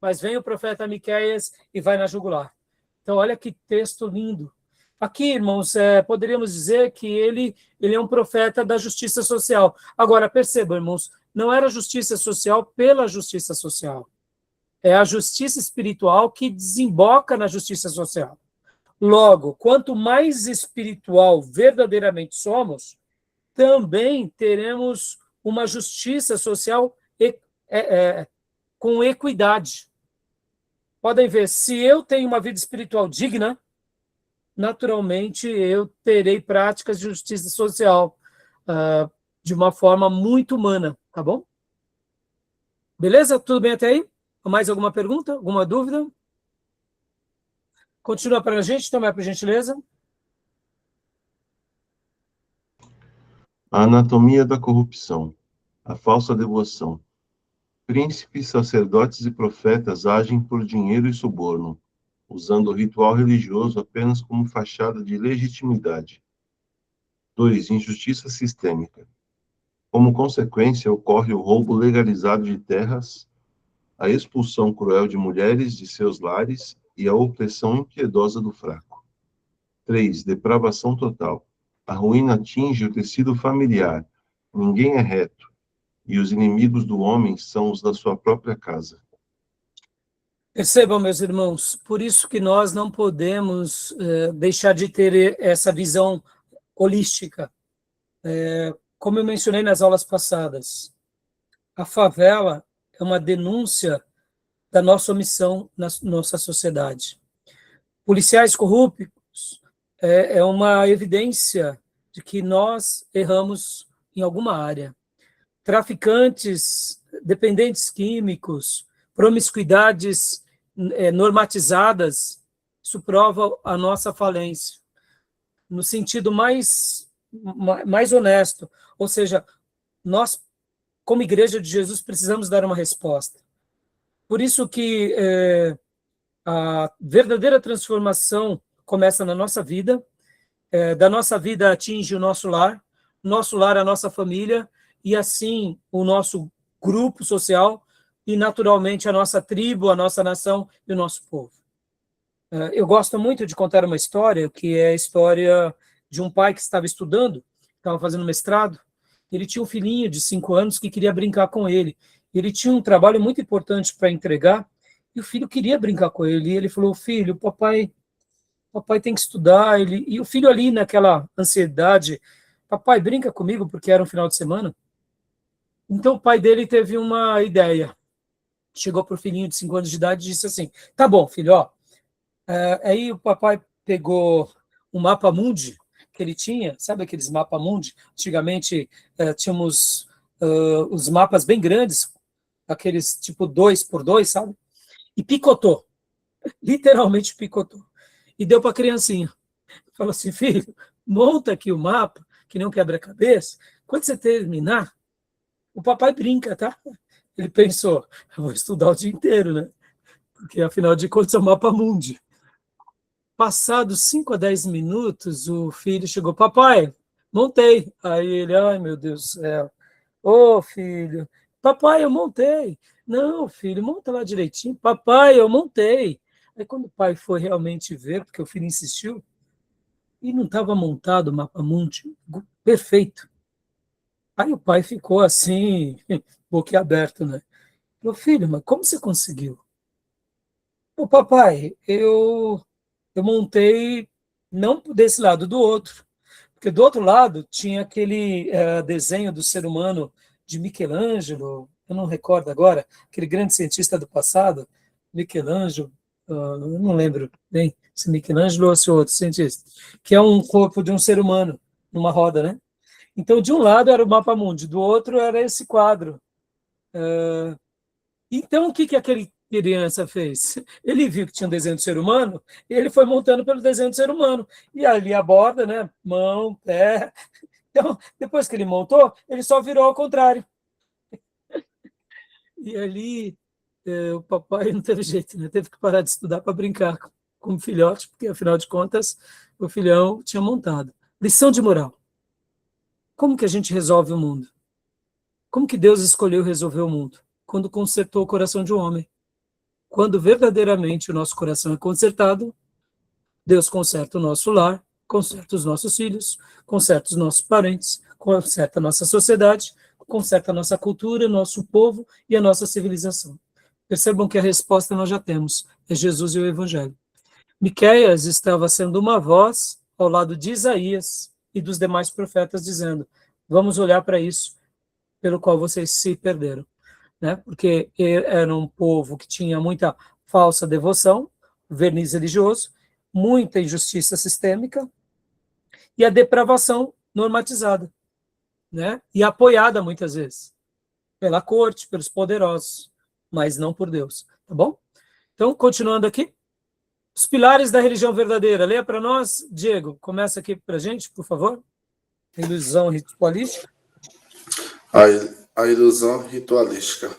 [SPEAKER 1] Mas vem o profeta Miqueias e vai na jugular. Então, olha que texto lindo. Aqui, irmãos, poderíamos dizer que ele é um profeta da justiça social. Agora, percebam, irmãos, não era justiça social pela justiça social. É a justiça espiritual que desemboca na justiça social. Logo, quanto mais espiritual verdadeiramente somos, também teremos uma justiça social com equidade. Podem ver, se eu tenho uma vida espiritual digna, naturalmente eu terei práticas de justiça social de uma forma muito humana, tá bom? Beleza? Tudo bem até aí? Mais alguma pergunta? Alguma dúvida? Continua para a gente, Tomé, por gentileza.
[SPEAKER 4] A anatomia da corrupção, a falsa devoção. Príncipes, sacerdotes e profetas agem por dinheiro e suborno, usando o ritual religioso apenas como fachada de legitimidade. 2. Injustiça sistêmica. Como consequência, ocorre o roubo legalizado de terras, a expulsão cruel de mulheres de seus lares e a opressão impiedosa do fraco. 3. Depravação total. A ruína atinge o tecido familiar. Ninguém é reto, e os inimigos do homem são os da sua própria casa.
[SPEAKER 1] Percebam, meus irmãos, por isso que nós não podemos deixar de ter essa visão holística. Como eu mencionei nas aulas passadas, a favela é uma denúncia da nossa omissão na nossa sociedade. Policiais corruptos é uma evidência de que nós erramos em alguma área. Traficantes, dependentes químicos, promiscuidades normatizadas, isso prova a nossa falência, no sentido mais honesto. Ou seja, nós, como Igreja de Jesus, precisamos dar uma resposta. Por isso que a verdadeira transformação começa na nossa vida, da nossa vida atinge o nosso lar a nossa família, e assim o nosso grupo social, e naturalmente a nossa tribo, a nossa nação e o nosso povo. Eu gosto muito de contar uma história, que é a história de um pai que estava estudando, estava fazendo mestrado. Ele tinha um filhinho de 5 anos que queria brincar com ele. Ele tinha um trabalho muito importante para entregar, e o filho queria brincar com ele. E ele falou: filho, papai tem que estudar. E o filho ali naquela ansiedade: papai, brinca comigo, porque era um final de semana. Então o pai dele teve uma ideia. Chegou para o filhinho de 5 anos de idade e disse assim: tá bom, filho, ó. Aí o papai pegou um mapa mundi que ele tinha, sabe aqueles mapa mundi? Antigamente tínhamos os mapas bem grandes, aqueles tipo 2x2, sabe? E picotou, literalmente picotou. E deu para a criancinha. Falou assim: filho, monta aqui o mapa, que nem um quebra-cabeça. Quando você terminar, o papai brinca, tá? Ele pensou: eu vou estudar o dia inteiro, né? Porque, afinal de contas, é o mapa mundi. Passados 5 a 10 minutos, o filho chegou: papai, montei. Aí ele: ai, meu Deus do céu. Ô, filho, papai, eu montei. Não, filho, monta lá direitinho. Papai, eu montei. Aí quando o pai foi realmente ver, porque o filho insistiu, e não estava montado o mapa mundi perfeito. Aí o pai ficou assim, boquiaberto, né? Falou: filho, mas como você conseguiu? Ô, papai, eu montei não desse lado, do outro. Porque do outro lado tinha aquele desenho do ser humano de Michelangelo, eu não recordo agora, aquele grande cientista do passado, Michelangelo, eu não lembro bem se Michelangelo ou se outro cientista, que é um corpo de um ser humano numa roda, né? Então, de um lado era o mapa mundi, do outro era esse quadro. Então, o que aquele criança fez? Ele viu que tinha um desenho do ser humano, e ele foi montando pelo desenho do ser humano. E ali a borda, né? Mão, pé. Então, depois que ele montou, ele só virou ao contrário. E ali o papai não teve jeito, né? Teve que parar de estudar para brincar com o filhote, porque, afinal de contas, o filhão tinha montado. Lição de moral. Como que a gente resolve o mundo? Como que Deus escolheu resolver o mundo? Quando consertou o coração de um homem. Quando verdadeiramente o nosso coração é consertado, Deus conserta o nosso lar, conserta os nossos filhos, conserta os nossos parentes, conserta a nossa sociedade, conserta a nossa cultura, nosso povo e a nossa civilização. Percebam que a resposta nós já temos, é Jesus e o Evangelho. Miqueias estava sendo uma voz ao lado de Isaías e dos demais profetas, dizendo: vamos olhar para isso pelo qual vocês se perderam, né? Porque era um povo que tinha muita falsa devoção, verniz religioso, muita injustiça sistêmica e a depravação normatizada, né? E apoiada muitas vezes pela corte, pelos poderosos, mas não por Deus, tá bom? Então, continuando aqui, os pilares da religião verdadeira. Leia para nós, Diego. Começa aqui para a gente, por favor. Ilusão ritualística.
[SPEAKER 2] A ilusão ritualística.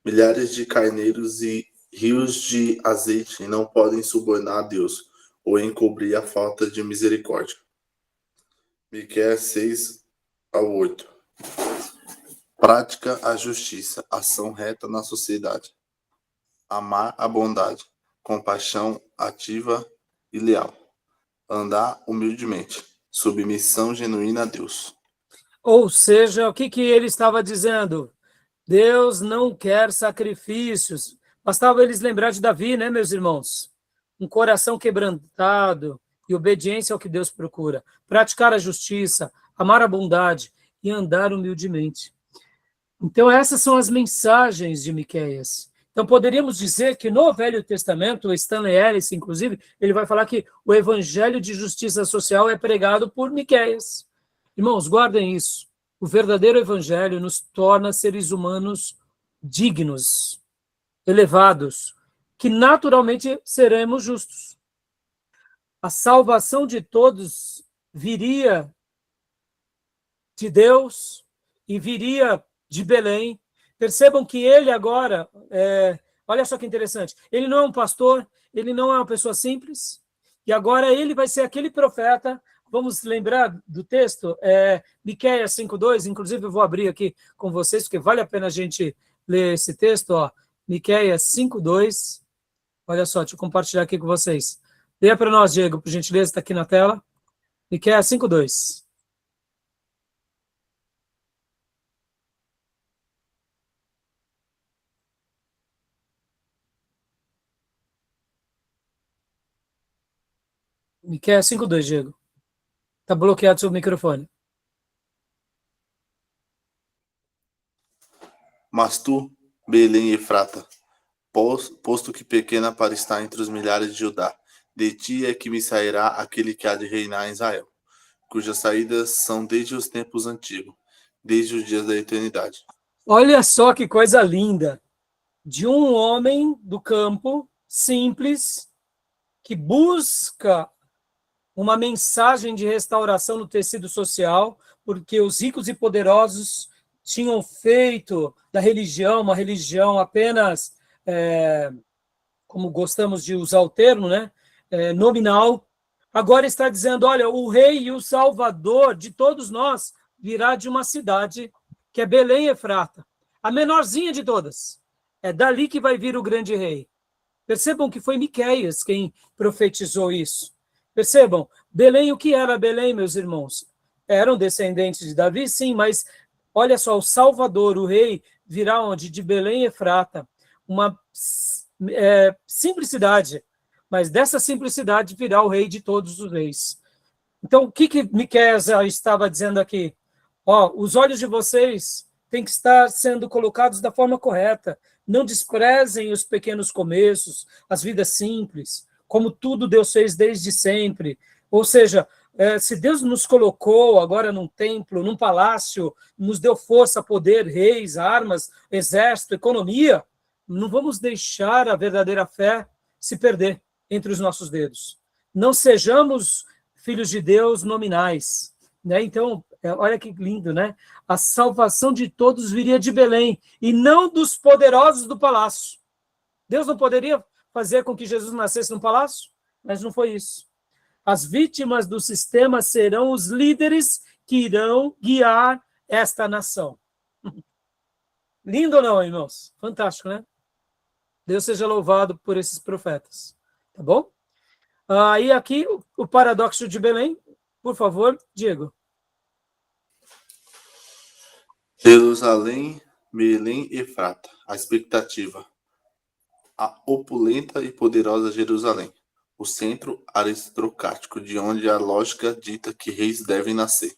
[SPEAKER 2] Milhares de carneiros e rios de azeite não podem subornar a Deus ou encobrir a falta de misericórdia. Miqueias 6-8. Prática a justiça, ação reta na sociedade. Amar a bondade, compaixão ativa e leal. Andar humildemente, submissão genuína a Deus.
[SPEAKER 1] Ou seja, o que ele estava dizendo? Deus não quer sacrifícios. Bastava eles lembrar de Davi, né, meus irmãos? Um coração quebrantado e obediência ao que Deus procura. Praticar a justiça, amar a bondade e andar humildemente. Então, essas são as mensagens de Miqueias. Então, poderíamos dizer que no Velho Testamento, o Stanley Ellis, inclusive, ele vai falar que o evangelho de justiça social é pregado por Miqueias. Irmãos, guardem isso. O verdadeiro evangelho nos torna seres humanos dignos, elevados, que naturalmente seremos justos. A salvação de todos viria de Deus e viria de Belém. Percebam que ele agora, olha só que interessante, ele não é um pastor, ele não é uma pessoa simples, e agora ele vai ser aquele profeta. Vamos lembrar do texto, Miqueias 5:2, inclusive eu vou abrir aqui com vocês, porque vale a pena a gente ler esse texto, ó. Miqueias 5:2, olha só, deixa eu compartilhar aqui com vocês. Leia para nós, Diego, por gentileza, está aqui na tela. Miqueias 5:2. Miqueias 5:2, Diego. Está bloqueado seu microfone.
[SPEAKER 2] Mas tu, Belém Efrata, posto que pequena para estar entre os milhares de Judá, de ti é que me sairá aquele que há de reinar em Israel, cujas saídas são desde os tempos antigos, desde os dias da eternidade.
[SPEAKER 1] Olha só que coisa linda, de um homem do campo, simples, que busca uma mensagem de restauração no tecido social, porque os ricos e poderosos tinham feito da religião uma religião apenas, como gostamos de usar o termo, né, nominal. Agora está dizendo, olha, o rei e o salvador de todos nós virá de uma cidade que é Belém Efrata, a menorzinha de todas. É dali que vai vir o grande rei. Percebam que foi Miqueias quem profetizou isso. Percebam, Belém, o que era Belém, meus irmãos? Eram descendentes de Davi, sim, mas olha só, o Salvador, o rei, virá onde? De Belém Efrata. Uma simplicidade, mas dessa simplicidade virá o rei de todos os reis. Então, o que Miqueias estava dizendo aqui? Ó, os olhos de vocês têm que estar sendo colocados da forma correta. Não desprezem os pequenos começos, as vidas simples, como tudo Deus fez desde sempre. Ou seja, se Deus nos colocou agora num templo, num palácio, nos deu força, poder, reis, armas, exército, economia, não vamos deixar a verdadeira fé se perder entre os nossos dedos. Não sejamos filhos de Deus nominais, né? Então, olha que lindo, né? A salvação de todos viria de Belém e não dos poderosos do palácio. Deus não poderia fazer com que Jesus nascesse no palácio? Mas não foi isso. As vítimas do sistema serão os líderes que irão guiar esta nação. Lindo ou não, irmãos? Fantástico, né? Deus seja louvado por esses profetas. Tá bom? E aqui o paradoxo de Belém. Por favor, Diego.
[SPEAKER 2] Jerusalém, Belém Efrata, a expectativa. A opulenta e poderosa Jerusalém, o centro aristocrático, de onde a lógica dita que reis devem nascer.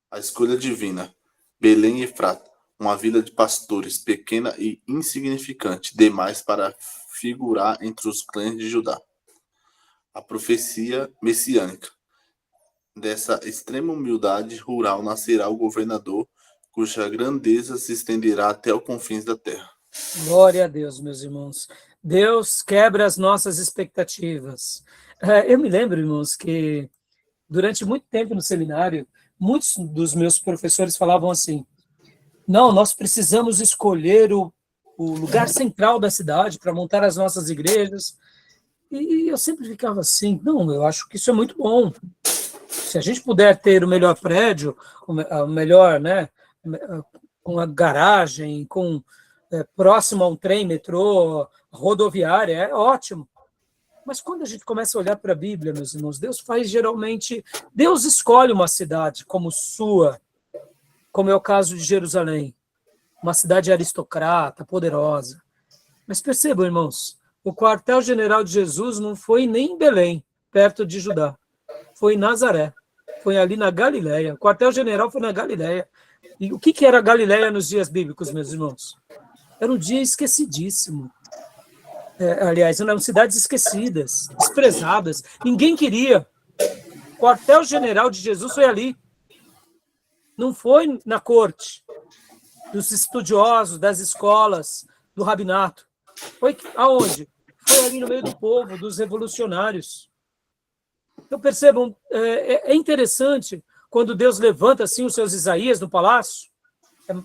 [SPEAKER 2] A escolha divina. Belém e Efrata, uma vila de pastores, pequena e insignificante demais para figurar entre os clãs de Judá. A profecia messiânica. Dessa extrema humildade rural nascerá o governador, cuja grandeza se estenderá até os confins da terra.
[SPEAKER 1] Glória a Deus, meus irmãos. Deus quebra as nossas expectativas. Eu me lembro, irmãos, que durante muito tempo no seminário, muitos dos meus professores falavam assim: não, nós precisamos escolher o lugar central da cidade para montar as nossas igrejas. E eu sempre ficava assim: não, eu acho que isso é muito bom. Se a gente puder ter o melhor prédio, o melhor, né, com a garagem, próximo a um trem, metrô, rodoviária, é ótimo. Mas quando a gente começa a olhar para a Bíblia, meus irmãos, Deus escolhe uma cidade como sua, como é o caso de Jerusalém, uma cidade aristocrata, poderosa. Mas percebam, irmãos, o quartel-general de Jesus não foi nem em Belém, perto de Judá, foi em Nazaré, foi ali na Galileia. O quartel-general foi na Galileia. E o que era a Galileia nos dias bíblicos, meus irmãos? Era um dia esquecidíssimo. Aliás, eram cidades esquecidas, desprezadas. Ninguém queria. O quartel-general de Jesus foi ali. Não foi na corte dos estudiosos, das escolas, do rabinato. Foi aonde? Foi ali no meio do povo, dos revolucionários. Então, percebam, é interessante quando Deus levanta assim os seus Isaías no palácio.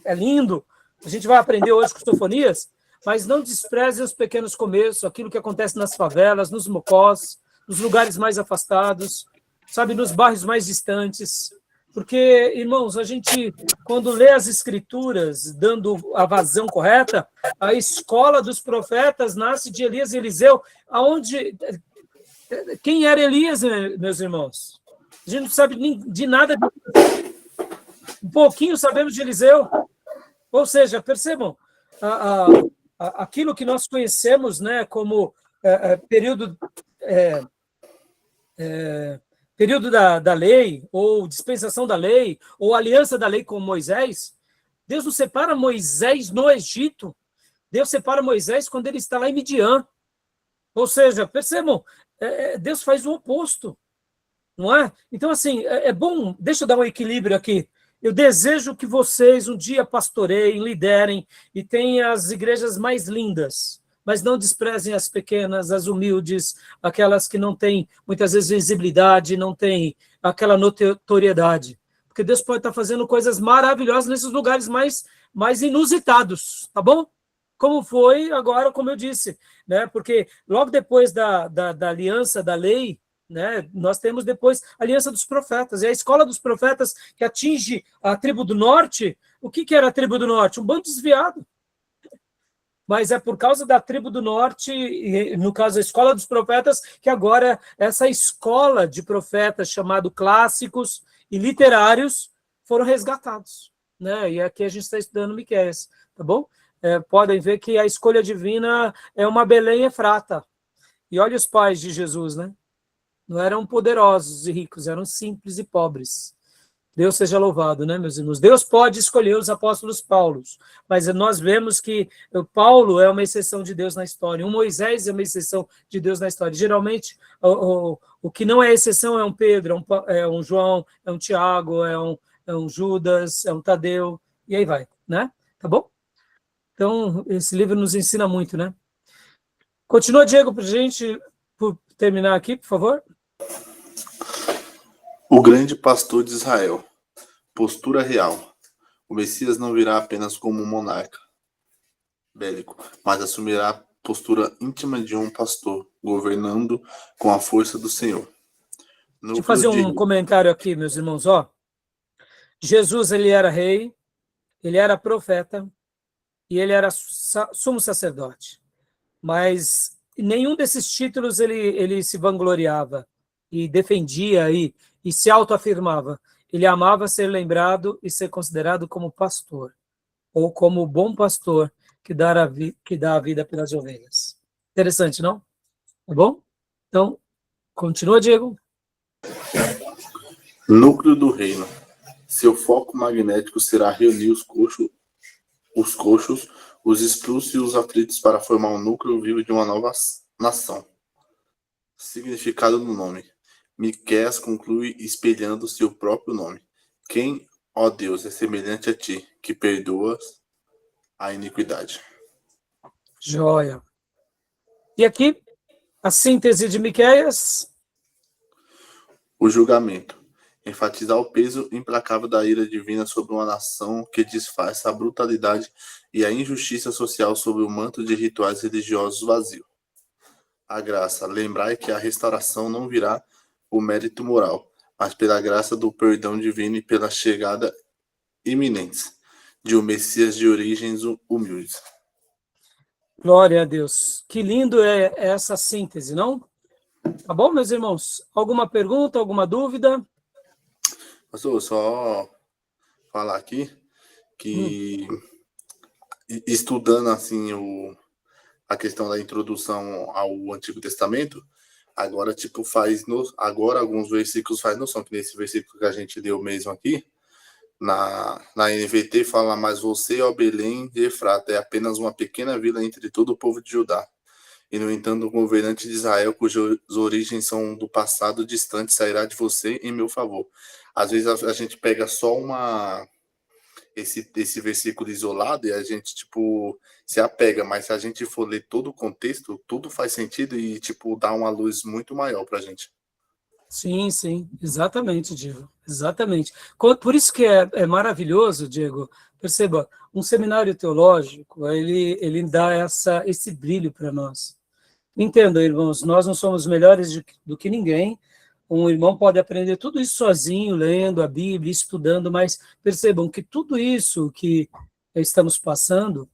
[SPEAKER 1] É lindo. A gente vai aprender hoje com Sofonias, mas não desprezem os pequenos começos, aquilo que acontece nas favelas, nos mocós, nos lugares mais afastados, sabe, nos bairros mais distantes. Porque, irmãos, a gente, quando lê as Escrituras, dando a vazão correta, a escola dos profetas nasce de Elias e Eliseu, aonde... Quem era Elias, meus irmãos? A gente não sabe de nada. Um pouquinho sabemos de Eliseu. Ou seja, percebam, aquilo que nós conhecemos, né, como período da lei, ou dispensação da lei, ou aliança da lei com Moisés, Deus não separa Moisés no Egito. Deus separa Moisés quando ele está lá em Midian. Ou seja, percebam, Deus faz o oposto, não é? Então, assim, é bom, deixa eu dar um equilíbrio aqui. Eu desejo que vocês um dia pastoreiem, liderem e tenham as igrejas mais lindas, mas não desprezem as pequenas, as humildes, aquelas que não têm, muitas vezes, visibilidade, não têm aquela notoriedade. Porque Deus pode estar fazendo coisas maravilhosas nesses lugares mais inusitados, tá bom? Como foi agora, como eu disse, né? Porque logo depois da aliança da lei, né, nós temos depois a aliança dos profetas, e a escola dos profetas que atinge a tribo do norte. O que era a tribo do norte? Um bando desviado. Mas é por causa da tribo do norte, e, no caso a escola dos profetas, que agora essa escola de profetas chamado clássicos e literários foram resgatados, né? E aqui a gente está estudando Miqueias, tá bom? Podem ver que a escolha divina é uma Belém Efrata. E olha os pais de Jesus, né? Não eram poderosos e ricos, eram simples e pobres. Deus seja louvado, né, meus irmãos? Deus pode escolher os apóstolos Paulos, mas nós vemos que Paulo é uma exceção de Deus na história, um Moisés é uma exceção de Deus na história. Geralmente, o que não é exceção é um Pedro, é um João, é um Tiago, é um Judas, é um Tadeu, e aí vai, né? Tá bom? Então, esse livro nos ensina muito, né? Continua, Diego, para a gente terminar aqui, por favor.
[SPEAKER 2] O grande pastor de Israel. Postura real. O Messias não virá apenas como um monarca bélico, mas assumirá a postura íntima de um pastor, governando com a força do Senhor.
[SPEAKER 1] Deixa eu fazer um comentário aqui, meus irmãos. Jesus, ele era rei, ele era profeta, e ele era sumo sacerdote. Mas nenhum desses títulos ele se vangloriava e defendia e se autoafirmava. Ele amava ser lembrado e ser considerado como pastor, ou como bom pastor que dá a vida pelas ovelhas. Interessante, não? Tá bom? Então, continua, Diego.
[SPEAKER 2] Núcleo do reino. Seu foco magnético será reunir os coxos, os expulsos e os aflitos para formar um núcleo vivo de uma nova nação. Significado do nome. Miqueias conclui espelhando seu próprio nome. Quem, ó Deus, é semelhante a ti, que perdoas a iniquidade.
[SPEAKER 1] Joia. E aqui, a síntese de Miqueias.
[SPEAKER 2] O julgamento. Enfatizar o peso implacável da ira divina sobre uma nação que disfarça a brutalidade e a injustiça social sob o manto de rituais religiosos vazios. A graça. Lembrai que a restauração não virá por mérito moral, mas pela graça do perdão divino e pela chegada iminente de um Messias de origens humildes.
[SPEAKER 1] Glória a Deus. Que lindo é essa síntese, não? Tá bom, meus irmãos? Alguma pergunta, alguma dúvida?
[SPEAKER 2] Pastor, só falar aqui que estudando assim a questão da introdução ao Antigo Testamento, agora agora alguns versículos faz noção, que nesse versículo que a gente leu mesmo aqui, na NVT fala, mas você, ó Belém de Efrata, é apenas uma pequena vila entre todo o povo de Judá. E, no entanto, o governante de Israel, cujas origens são do passado distante, sairá de você em meu favor. Às vezes a gente pega só esse versículo isolado e a gente, se apega, mas se a gente for ler todo o contexto, tudo faz sentido e, dá uma luz muito maior para a gente.
[SPEAKER 1] Sim, exatamente, Diego, exatamente. Por isso que é maravilhoso, Diego, perceba, um seminário teológico, ele dá esse brilho para nós. Entenda, irmãos, nós não somos melhores do que ninguém. Um irmão pode aprender tudo isso sozinho, lendo a Bíblia, estudando, mas percebam que tudo isso que estamos passando,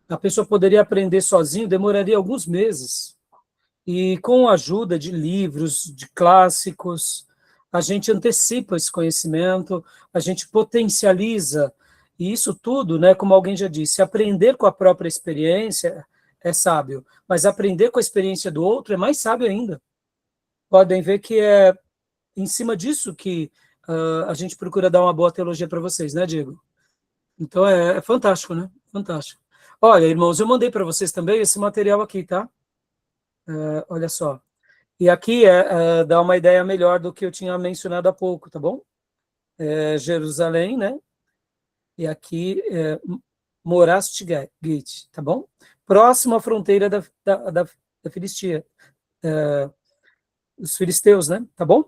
[SPEAKER 1] a pessoa poderia aprender sozinho, demoraria alguns meses. E com a ajuda de livros, de clássicos, a gente antecipa esse conhecimento, a gente potencializa, e isso tudo, né, como alguém já disse, aprender com a própria experiência é sábio, mas aprender com a experiência do outro é mais sábio ainda. Podem ver que é em cima disso que a gente procura dar uma boa teologia para vocês, né, Diego? Então é fantástico, né? Fantástico. Olha, irmãos, eu mandei para vocês também esse material aqui, tá? Olha só. E aqui dá uma ideia melhor do que eu tinha mencionado há pouco, tá bom? Jerusalém, né? E aqui Morastigate, tá bom? Próximo à fronteira da Filistia. Os filisteus, né? Tá bom?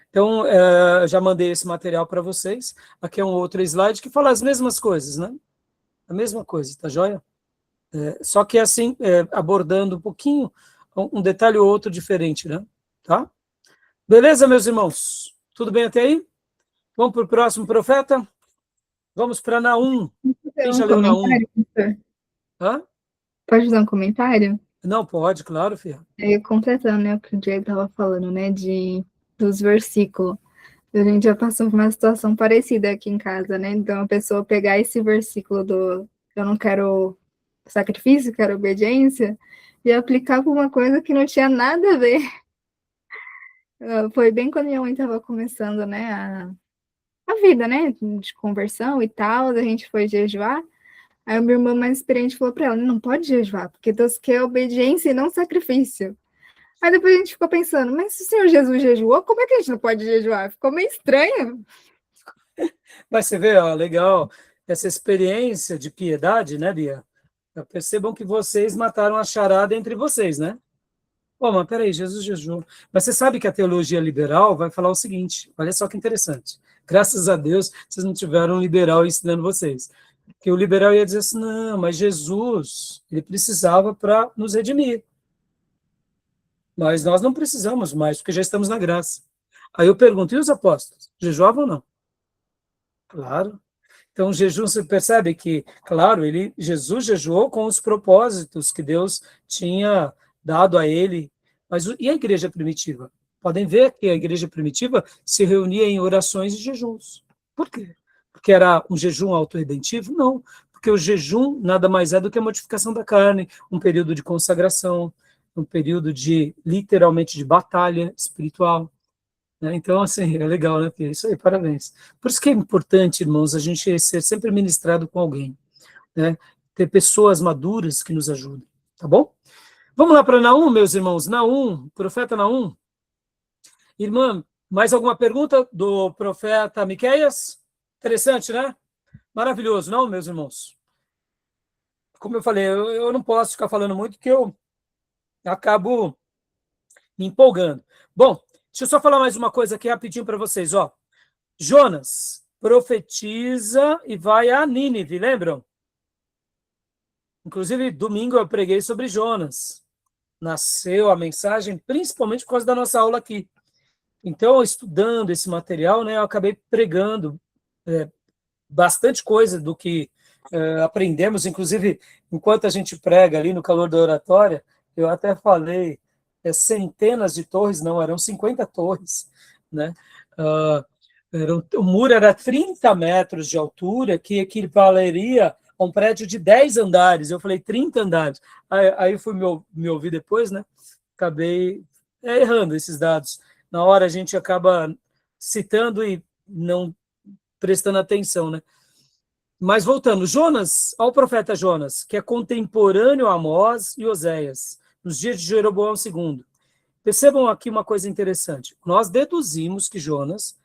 [SPEAKER 1] Então, já mandei esse material para vocês. Aqui é um outro slide que fala as mesmas coisas, né? A mesma coisa, tá joia? Só que assim, abordando um pouquinho, um detalhe ou outro diferente, né? Tá? Beleza, meus irmãos? Tudo bem até aí? Vamos para o próximo profeta? Vamos para Naum. Quem já leu Naum? Hã?
[SPEAKER 3] Pode dar um comentário?
[SPEAKER 1] Não, pode, claro, filha.
[SPEAKER 3] Completando, né, o que o Diego estava falando, né, dos versículos. A gente já passou por uma situação parecida aqui em casa, né? Então, a pessoa pegar esse versículo eu não quero sacrifício, quero obediência, e aplicar para uma coisa que não tinha nada a ver. Foi bem quando minha mãe estava começando, né, a vida, né, de conversão e tal, a gente foi jejuar. Aí a minha irmã mais experiente falou para ela, não pode jejuar, porque Deus quer obediência e não sacrifício. Aí depois a gente ficou pensando, mas se o Senhor Jesus jejuou, como é que a gente não pode jejuar? Ficou meio estranho.
[SPEAKER 1] Mas você vê, ó, legal, essa experiência de piedade, né, Bia? Percebam que vocês mataram a charada entre vocês, né? Pô, mas peraí, Jesus jejuou. Mas você sabe que a teologia liberal vai falar o seguinte, olha só que interessante. Graças a Deus, vocês não tiveram um liberal ensinando vocês. Que o liberal ia dizer assim, não, mas Jesus, ele precisava para nos redimir. Mas nós não precisamos mais, porque já estamos na graça. Aí eu pergunto, e os apóstolos? Jejuavam ou não? Claro. Então, o jejum, você percebe que, claro, Jesus jejuou com os propósitos que Deus tinha dado a ele. Mas e a igreja primitiva? Podem ver que a igreja primitiva se reunia em orações e jejuns. Por quê? Porque era um jejum autorredentivo? Não, porque o jejum nada mais é do que a mortificação da carne, um período de consagração, um período literalmente, de batalha espiritual. Né? Então, assim, é legal, né, Pia? Isso aí, parabéns. Por isso que é importante, irmãos, a gente ser sempre ministrado com alguém, né? Ter pessoas maduras que nos ajudem, tá bom? Vamos lá para Naum, meus irmãos. Naum, profeta Naum. Irmã, mais alguma pergunta do profeta Miqueias? Interessante, né? Maravilhoso, não, meus irmãos? Como eu falei, eu não posso ficar falando muito, porque eu acabo me empolgando. Bom, deixa eu só falar mais uma coisa aqui rapidinho para vocês, ó. Jonas profetiza e vai a Nínive, lembram? Inclusive, domingo eu preguei sobre Jonas. Nasceu a mensagem, principalmente por causa da nossa aula aqui. Então, estudando esse material, né, eu acabei pregando bastante coisa do que aprendemos, inclusive, enquanto a gente prega ali no calor da oratória, eu até falei centenas de torres, não, eram 50 torres, né? O muro era 30 metros de altura, que equivaleria a um prédio de 10 andares. Eu falei 30 andares. Aí fui me ouvir depois, né? Acabei errando esses dados. Na hora a gente acaba citando e não prestando atenção, né? Mas voltando, Jonas, ao profeta Jonas, que é contemporâneo a Amós e Oséias, nos dias de Jeroboão II. Percebam aqui uma coisa interessante. Nós deduzimos que Jonas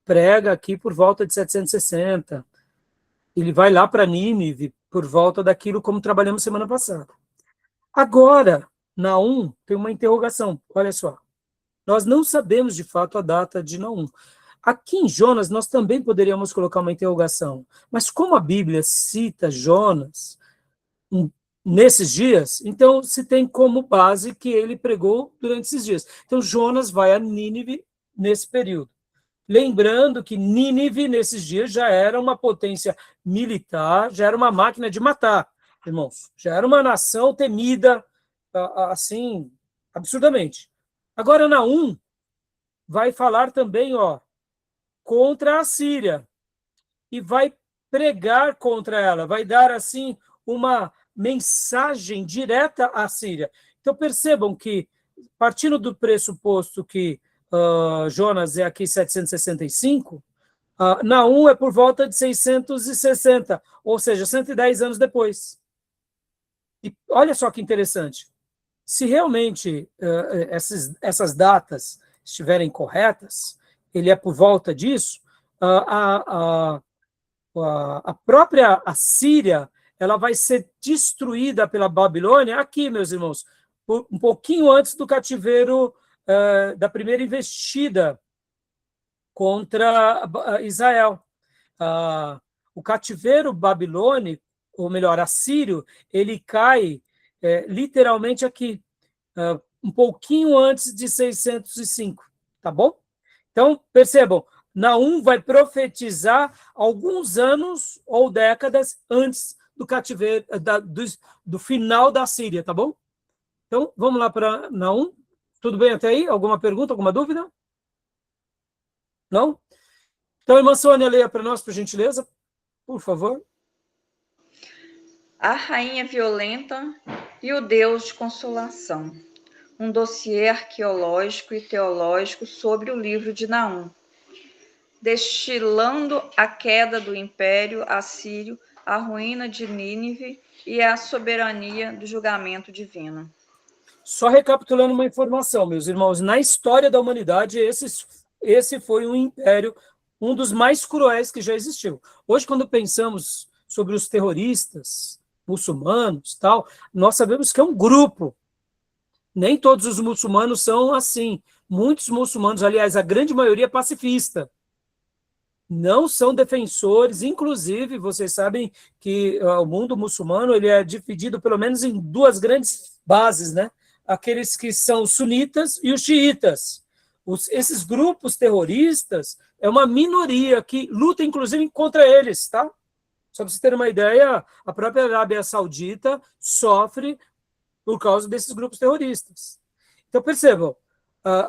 [SPEAKER 1] prega aqui por volta de 760. Ele vai lá para Nínive por volta daquilo como trabalhamos semana passada. Agora, Naum tem uma interrogação. Olha só. Nós não sabemos de fato a data de Naum. Aqui em Jonas, nós também poderíamos colocar uma interrogação. Mas como a Bíblia cita Jonas nesses dias, então se tem como base que ele pregou durante esses dias. Então Jonas vai a Nínive nesse período. Lembrando que Nínive, nesses dias, já era uma potência militar, já era uma máquina de matar, irmãos. Já era uma nação temida, assim, absurdamente. Agora, Naum vai falar também, contra a Síria. E vai pregar contra ela, vai dar, assim, uma mensagem direta à Síria. Então, percebam que, partindo do pressuposto que Jonas é aqui 765, Naum é por volta de 660, ou seja, 110 anos depois. E olha só que interessante. Se realmente essas datas estiverem corretas, ele é por volta disso, a própria Assíria, ela vai ser destruída pela Babilônia aqui, meus irmãos, um pouquinho antes do cativeiro da primeira investida contra Israel. O cativeiro babilônico, ou melhor, assírio, ele cai literalmente aqui, um pouquinho antes de 605, tá bom? Então, percebam, Naum vai profetizar alguns anos ou décadas antes do cativeiro, do final da Síria, tá bom? Então, vamos lá para Naum. Tudo bem até aí? Alguma pergunta, alguma dúvida? Não? Então, irmã Sônia, leia para nós, por gentileza, por favor.
[SPEAKER 5] A rainha violenta e o Deus de consolação. Um dossiê arqueológico e teológico sobre o livro de Naum, destilando a queda do Império Assírio, a ruína de Nínive e a soberania do julgamento divino.
[SPEAKER 1] Só recapitulando uma informação, meus irmãos, na história da humanidade, esse foi um império, um dos mais cruéis que já existiu. Hoje, quando pensamos sobre os terroristas muçulmanos, tal, nós sabemos que é um grupo. Nem todos os muçulmanos são assim. Muitos muçulmanos, aliás, a grande maioria é pacifista. Não são defensores, inclusive, vocês sabem que o mundo muçulmano ele é dividido pelo menos em duas grandes bases, né? Aqueles que são os sunitas e os xiitas. Esses grupos terroristas é uma minoria que luta, inclusive, contra eles, tá? Só para vocês terem uma ideia, a própria Arábia Saudita sofre por causa desses grupos terroristas. Então, percebam,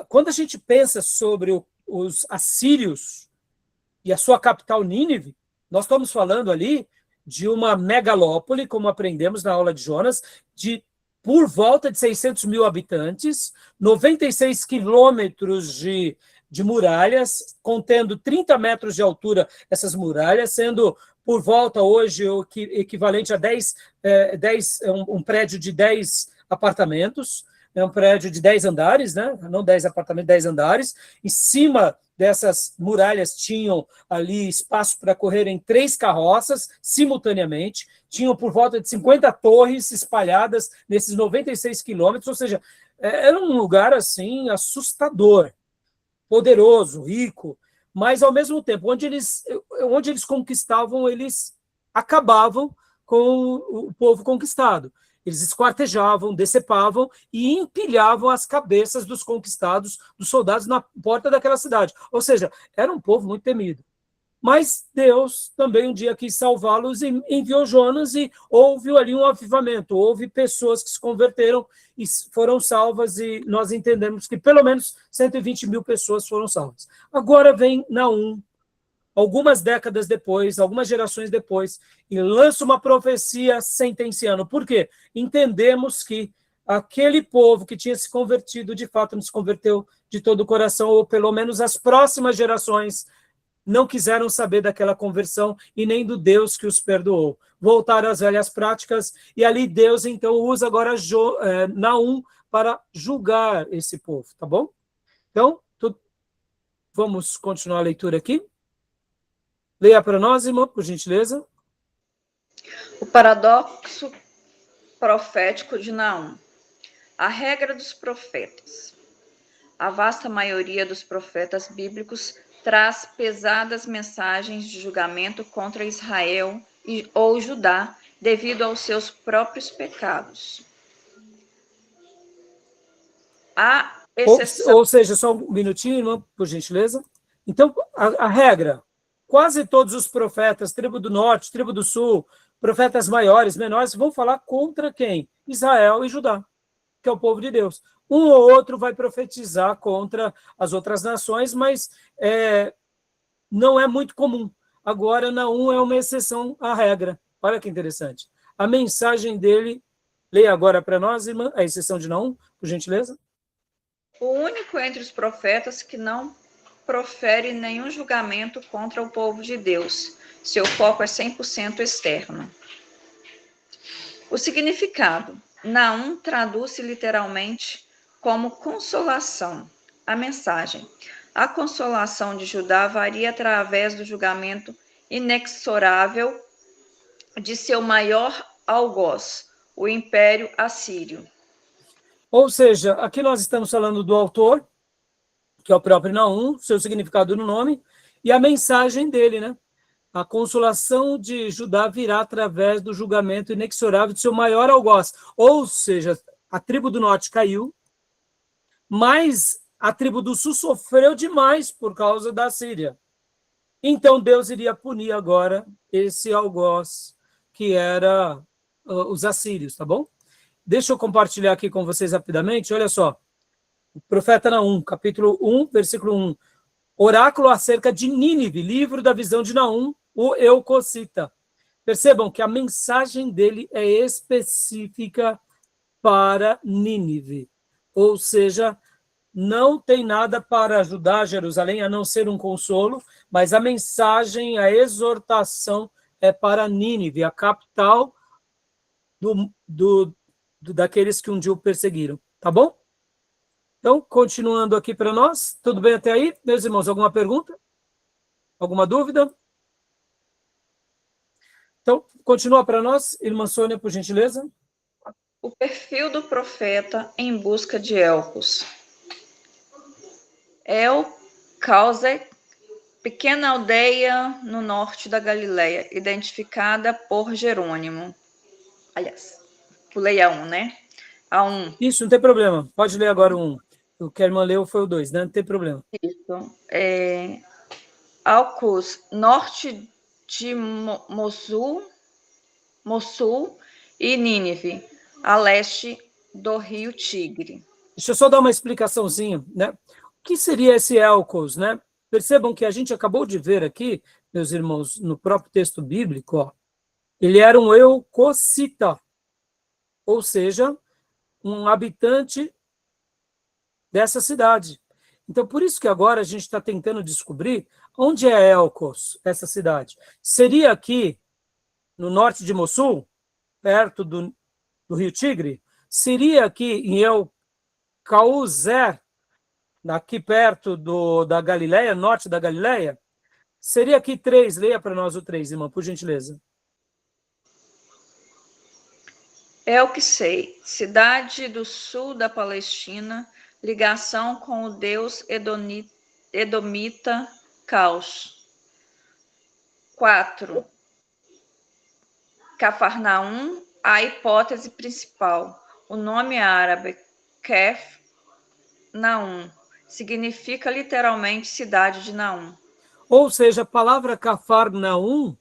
[SPEAKER 1] quando a gente pensa sobre os assírios e a sua capital Nínive, nós estamos falando ali de uma megalópole, como aprendemos na aula de Jonas, por volta de 600 mil habitantes, 96 quilômetros de muralhas, contendo 30 metros de altura essas muralhas, sendo por volta hoje o equivalente a 10, um prédio de 10 apartamentos, é um prédio de 10 andares, né? Não 10 apartamentos, 10 andares. Em cima dessas muralhas tinham ali espaço para correrem 3 carroças simultaneamente, tinham por volta de 50 torres espalhadas nesses 96 quilômetros, ou seja, era um lugar assim assustador, poderoso, rico, mas ao mesmo tempo, onde eles conquistavam, eles acabavam com o povo conquistado. Eles esquartejavam, decepavam e empilhavam as cabeças dos conquistados, dos soldados, na porta daquela cidade. Ou seja, era um povo muito temido. Mas Deus também um dia quis salvá-los e enviou Jonas, e houve ali um avivamento, houve pessoas que se converteram e foram salvas, e nós entendemos que pelo menos 120 mil pessoas foram salvas. Agora vem Naum, algumas décadas depois, algumas gerações depois, e lança uma profecia sentenciando. Por quê? Entendemos que aquele povo que tinha se convertido, de fato, não se converteu de todo o coração, ou pelo menos as próximas gerações não quiseram saber daquela conversão e nem do Deus que os perdoou. Voltaram às velhas práticas, e ali Deus, então, usa agora Naum para julgar esse povo, tá bom? Então, vamos continuar a leitura aqui. Leia para nós, irmão, por gentileza.
[SPEAKER 5] O paradoxo profético de Naum. A regra dos profetas. A vasta maioria dos profetas bíblicos traz pesadas mensagens de julgamento contra Israel ou Judá devido aos seus próprios pecados. A exceção...
[SPEAKER 1] Ou seja, só um minutinho, irmão, por gentileza. Então, a regra, quase todos os profetas, tribo do norte, tribo do sul, profetas maiores, menores, vão falar contra quem? Israel e Judá, que é o povo de Deus. Um ou outro vai profetizar contra as outras nações, mas não é muito comum. Agora, Naum é uma exceção à regra. Olha que interessante. A mensagem dele, leia agora para nós, irmã, a exceção de Naum, por gentileza.
[SPEAKER 5] O único entre os profetas que não profere nenhum julgamento contra o povo de Deus. Seu foco é 100% externo. O significado. Naum traduz-se literalmente como consolação. A mensagem. A consolação de Judá varia através do julgamento inexorável de seu maior algoz, o Império Assírio.
[SPEAKER 1] Ou seja, aqui nós estamos falando do autor, que é o próprio Naum, seu significado no nome, e a mensagem dele, né? A consolação de Judá virá através do julgamento inexorável de seu maior algoz. Ou seja, a tribo do norte caiu, mas a tribo do sul sofreu demais por causa da Síria. Então Deus iria punir agora esse algoz, que era os assírios, tá bom? Deixa eu compartilhar aqui com vocês rapidamente, olha só. O profeta Naum, capítulo 1, versículo 1. Oráculo acerca de Nínive, livro da visão de Naum, o Eucocita. Percebam que a mensagem dele é específica para Nínive. Ou seja, não tem nada para ajudar Jerusalém, a não ser um consolo, mas a mensagem, a exortação é para Nínive, a capital daqueles que um dia o perseguiram. Tá bom? Então, continuando aqui para nós, tudo bem até aí? Meus irmãos, alguma pergunta? Alguma dúvida? Então, continua para nós, irmã Sônia, por gentileza.
[SPEAKER 5] O perfil do profeta em busca de Elcos. El-Cauze, pequena aldeia no norte da Galileia, identificada por Jerônimo. Aliás, pulei a 1, né? A 1.
[SPEAKER 1] Isso, não tem problema. Pode ler agora o 1. O que a irmã leu foi o 2, né? Não tem problema.
[SPEAKER 5] Isso. Alcus, norte de Mossul e Nínive, a leste do rio Tigre.
[SPEAKER 1] Deixa eu só dar uma explicaçãozinha, né? O que seria esse Elcos, né? Percebam que a gente acabou de ver aqui, meus irmãos, no próprio texto bíblico, ó, ele era um eucocita, ou seja, um habitante dessa cidade. Então, por isso que agora a gente está tentando descobrir onde é Elcos, essa cidade. Seria aqui, no norte de Mossul, perto do rio Tigre? Seria aqui em El Cauzer, aqui perto da Galileia, norte da Galileia? Seria aqui 3, leia para nós o 3, irmão, por gentileza.
[SPEAKER 5] El-Quissei, cidade do sul da Palestina, ligação com o deus edomita Caos. 4. Cafarnaum, a hipótese principal. O nome árabe Kef Naum significa literalmente cidade de Naum.
[SPEAKER 1] Ou seja, a palavra Cafarnaum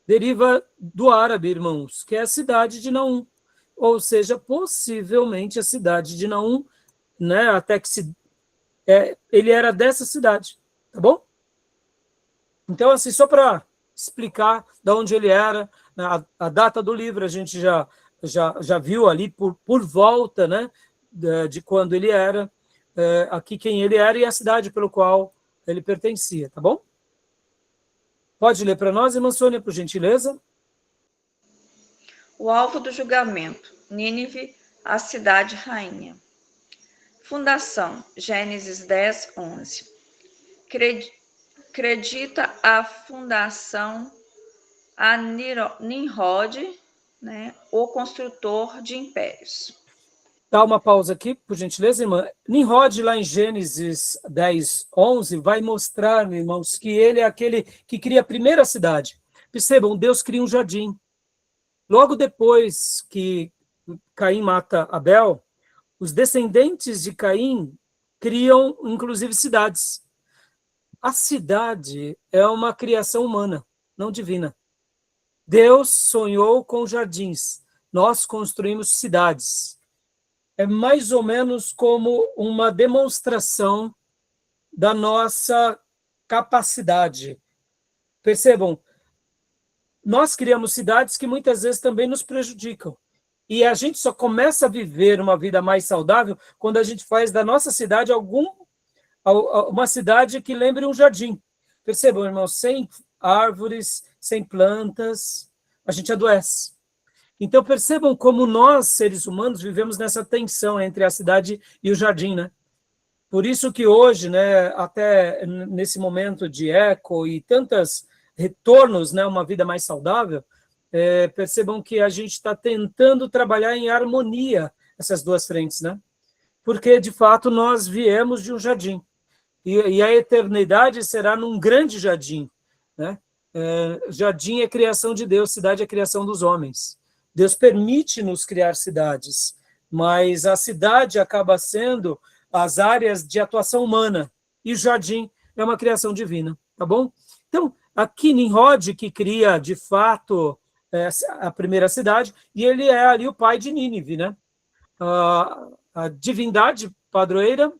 [SPEAKER 1] deriva do árabe, irmãos, que é a cidade de Naum. Ou seja, possivelmente a cidade de Naum, né, até que ele era dessa cidade, tá bom? Então, assim, só para explicar de onde ele era, a data do livro a gente já viu ali por volta, né, de quando ele era, aqui quem ele era e a cidade pelo qual ele pertencia, tá bom? Pode ler para nós, irmã Sônia, por gentileza?
[SPEAKER 5] O alvo do julgamento, Nínive, a cidade rainha. Fundação, Gênesis 10, 11. Acredita a fundação a Nimrod, né, o construtor de impérios.
[SPEAKER 1] Dá uma pausa aqui, por gentileza, irmã. Nimrod, lá em Gênesis 10, 11, vai mostrar, irmãos, que ele é aquele que cria a primeira cidade. Percebam, Deus cria um jardim. Logo depois que Caim mata Abel, os descendentes de Caim criam, inclusive, cidades. A cidade é uma criação humana, não divina. Deus sonhou com jardins. Nós construímos cidades. É mais ou menos como uma demonstração da nossa capacidade. Percebam, nós criamos cidades que muitas vezes também nos prejudicam. E a gente só começa a viver uma vida mais saudável quando a gente faz da nossa cidade uma cidade que lembre um jardim. Percebam, irmãos, sem árvores, sem plantas, a gente adoece. Então, percebam como nós, seres humanos, vivemos nessa tensão entre a cidade e o jardim, né? Por isso que hoje, né, até nesse momento de eco e tantos retornos, né, uma vida mais saudável, percebam que a gente está tentando trabalhar em harmonia essas duas frentes, né? Porque, de fato, nós viemos de um jardim. E a eternidade será num grande jardim, né? Jardim é criação de Deus, cidade é criação dos homens. Deus permite-nos criar cidades, mas a cidade acaba sendo as áreas de atuação humana, e o jardim é uma criação divina, tá bom? Então, aqui Nimrod, que cria, de fato, a primeira cidade, e ele é ali o pai de Nínive, né? A divindade padroeira,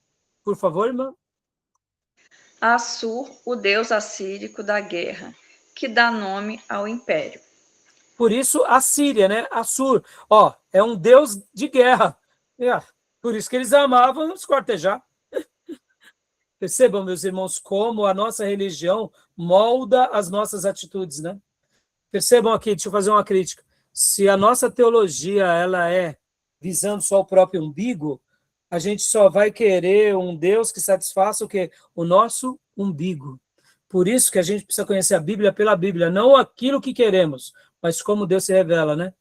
[SPEAKER 1] por favor, irmã.
[SPEAKER 5] Assur, o deus assírico da guerra, que dá nome ao império.
[SPEAKER 1] Por isso, a Síria, né? Assur, é um deus de guerra. Por isso que eles amavam nos cortejar. Percebam, meus irmãos, como a nossa religião molda as nossas atitudes, né? Percebam aqui, deixa eu fazer uma crítica. Se a nossa teologia ela é visando só o próprio umbigo, a gente só vai querer um Deus que satisfaça o quê? O nosso umbigo. Por isso que a gente precisa conhecer a Bíblia pela Bíblia, não aquilo que queremos, mas como Deus se revela, né?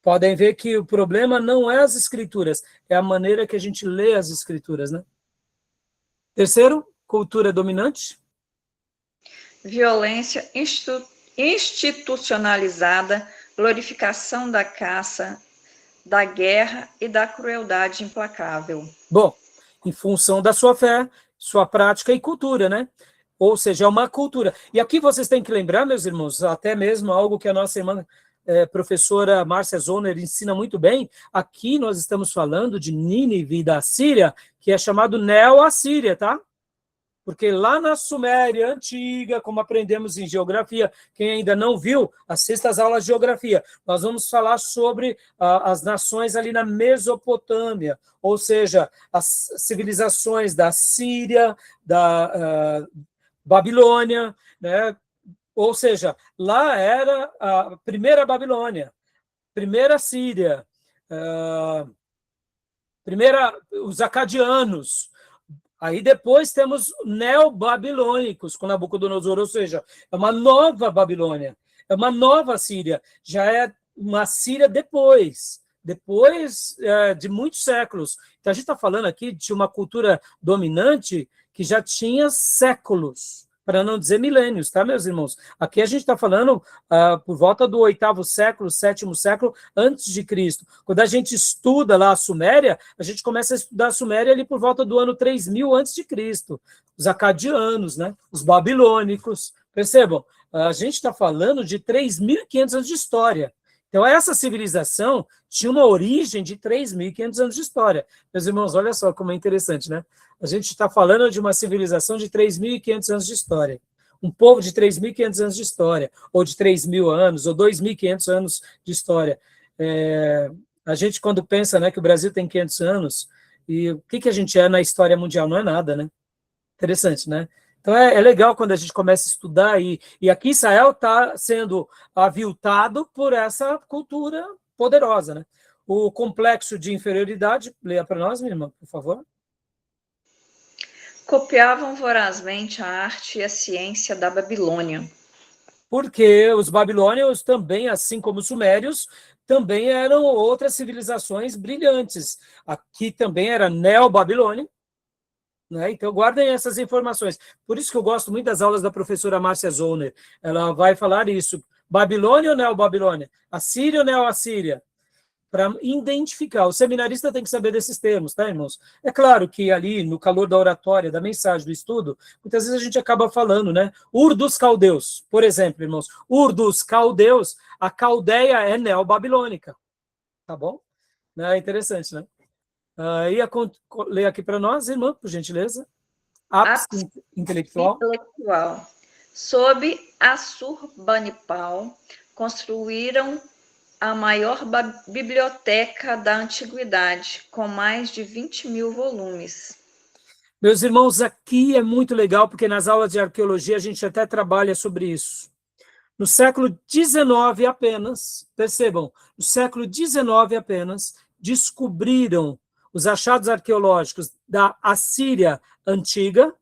[SPEAKER 1] Podem ver que o problema não é as Escrituras, é a maneira que a gente lê as Escrituras, né? Terceiro, cultura dominante.
[SPEAKER 5] Violência institucionalizada, glorificação da caça, da guerra e da crueldade implacável.
[SPEAKER 1] Bom, em função da sua fé, sua prática e cultura, né? Ou seja, é uma cultura. E aqui vocês têm que lembrar, meus irmãos, até mesmo algo que a nossa irmã professora Márcia Zoner ensina muito bem. Aqui nós estamos falando de Nínive da Síria, que é chamado Neo-Assíria, tá? Porque lá na Suméria antiga, como aprendemos em geografia, quem ainda não viu, assista às aulas de geografia. Nós vamos falar sobre as nações ali na Mesopotâmia, ou seja, as civilizações da Síria, da Babilônia, né? Ou seja, lá era a primeira Babilônia, primeira Síria, os acadianos. Aí depois temos neobabilônicos com Nabucodonosor, ou seja, é uma nova Babilônia, é uma nova Síria, já é uma Síria depois de muitos séculos. Então a gente está falando aqui de uma cultura dominante que já tinha séculos, para não dizer milênios, tá, meus irmãos? Aqui a gente está falando por volta do 8º século, 7º século antes de Cristo. Quando a gente estuda lá a Suméria, a gente começa a estudar a Suméria ali por volta do ano 3000 antes de Cristo. Os acadianos, né? Os babilônicos. Percebam, a gente está falando de 3.500 anos de história. Então, essa civilização tinha uma origem de 3.500 anos de história. Meus irmãos, olha só como é interessante, né? A gente está falando de uma civilização de 3.500 anos de história. Um povo de 3.500 anos de história, ou de 3.000 anos, ou 2.500 anos de história. A gente, quando pensa, né, que o Brasil tem 500 anos, e o que a gente é na história mundial? Não é nada, né? Interessante, né? Então, é legal quando a gente começa a estudar, e aqui Israel está sendo aviltado por essa cultura poderosa, né? O complexo de inferioridade, leia para nós, minha irmã, por favor.
[SPEAKER 5] Copiavam vorazmente a arte e a ciência da Babilônia.
[SPEAKER 1] Porque os babilônios também, assim como os sumérios, também eram outras civilizações brilhantes. Aqui também era Neobabilônia, né? Então guardem essas informações. Por isso que eu gosto muito das aulas da professora Márcia Zollner. Ela vai falar isso. Babilônia ou Neobabilônia? Assíria ou Neoassíria? Para identificar. O seminarista tem que saber desses termos, tá, irmãos? É claro que ali, no calor da oratória, da mensagem, do estudo, muitas vezes a gente acaba falando, né? Ur dos caldeus, por exemplo, irmãos. Ur dos caldeus, a Caldeia é neobabilônica, tá bom? É interessante, né? Lê aqui para nós, irmã, por gentileza. Ápice intelectual.
[SPEAKER 5] Sob Assurbanipal, construíram a maior biblioteca da antiguidade, com mais de 20.000 volumes.
[SPEAKER 1] Meus irmãos, aqui é muito legal, porque nas aulas de arqueologia a gente até trabalha sobre isso. No século XIX apenas, percebam, no século XIX apenas, descobriram os achados arqueológicos da Assíria antiga,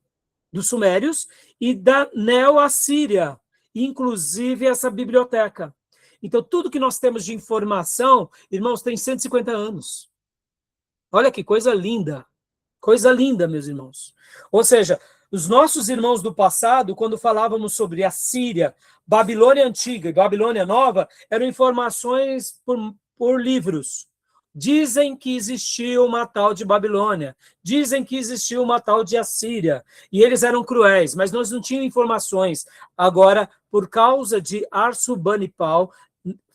[SPEAKER 1] dos Sumérios, e da Neo-Assíria, inclusive essa biblioteca. Então, tudo que nós temos de informação, irmãos, tem 150 anos. Olha que coisa linda, meus irmãos. Ou seja, os nossos irmãos do passado, quando falávamos sobre a Síria, Babilônia Antiga e Babilônia Nova, eram informações por livros. Dizem que existiu uma tal de Babilônia, dizem que existiu uma tal de Assíria, e eles eram cruéis, mas nós não tínhamos informações. Agora, por causa de Assurbanipal,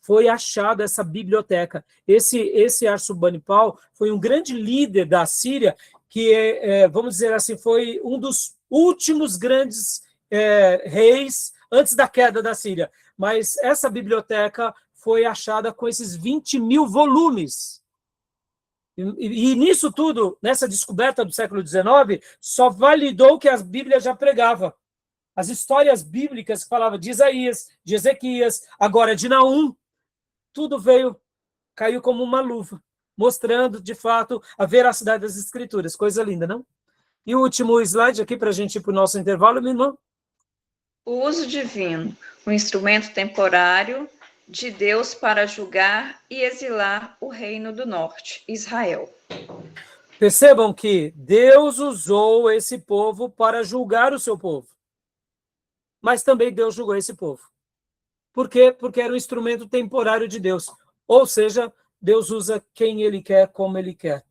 [SPEAKER 1] foi achada essa biblioteca. Esse Assurbanipal foi um grande líder da Síria, que, vamos dizer assim, foi um dos últimos grandes reis antes da queda da Síria. Mas essa biblioteca foi achada com esses 20.000 volumes. E nisso tudo, nessa descoberta do século XIX, só validou o que as Bíblias já pregavam. As histórias bíblicas que falavam de Isaías, de Ezequias, agora de Naum, tudo caiu como uma luva, mostrando, de fato, a veracidade das Escrituras. Coisa linda, não? E o último slide aqui para a gente ir para o nosso intervalo, minha irmã.
[SPEAKER 5] O uso divino, o instrumento temporário de Deus para julgar e exilar o reino do norte, Israel.
[SPEAKER 1] Percebam que Deus usou esse povo para julgar o seu povo. Mas também Deus julgou esse povo. Por quê? Porque era um instrumento temporário de Deus. Ou seja, Deus usa quem Ele quer, como Ele quer.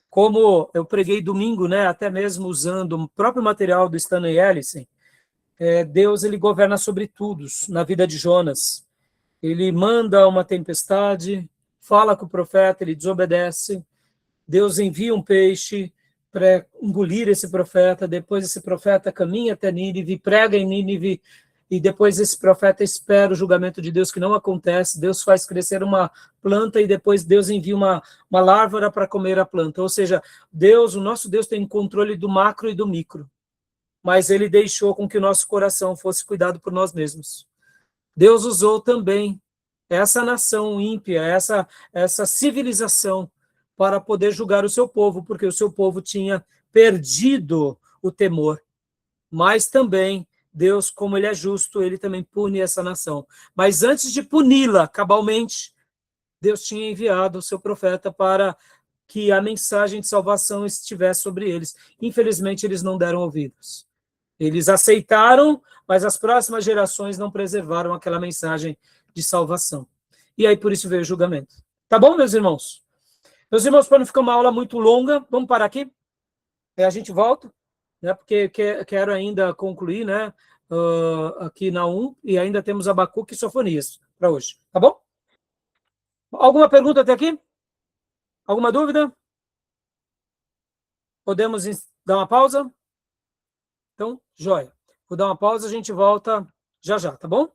[SPEAKER 1] Como eu preguei domingo, né, até mesmo usando o próprio material do Stanley Ellison, Deus ele governa sobre tudo na vida de Jonas. Ele manda uma tempestade, fala com o profeta, ele desobedece. Deus envia um peixe, para engolir esse profeta, depois esse profeta caminha até Nínive, prega em Nínive, e depois esse profeta espera o julgamento de Deus, que não acontece. Deus faz crescer uma planta e depois Deus envia uma larva para comer a planta. Ou seja, Deus, o nosso Deus tem controle do macro e do micro, mas ele deixou com que o nosso coração fosse cuidado por nós mesmos. Deus usou também essa nação ímpia, essa civilização, para poder julgar o seu povo, porque o seu povo tinha perdido o temor. Mas também Deus, como ele é justo, ele também pune essa nação. Mas antes de puni-la cabalmente, Deus tinha enviado o seu profeta para que a mensagem de salvação estivesse sobre eles. Infelizmente, eles não deram ouvidos. Eles aceitaram, mas as próximas gerações não preservaram aquela mensagem de salvação. E aí, por isso veio o julgamento. Tá bom, meus irmãos? Meus irmãos, para não ficar uma aula muito longa, vamos parar aqui? A gente volta, né, porque quero ainda concluir, né, aqui na 1, e ainda temos Abacuque e Sofonias para hoje. Tá bom? Alguma pergunta até aqui? Alguma dúvida? Podemos dar uma pausa? Então, joia. Vou dar uma pausa, a gente volta já já, tá bom?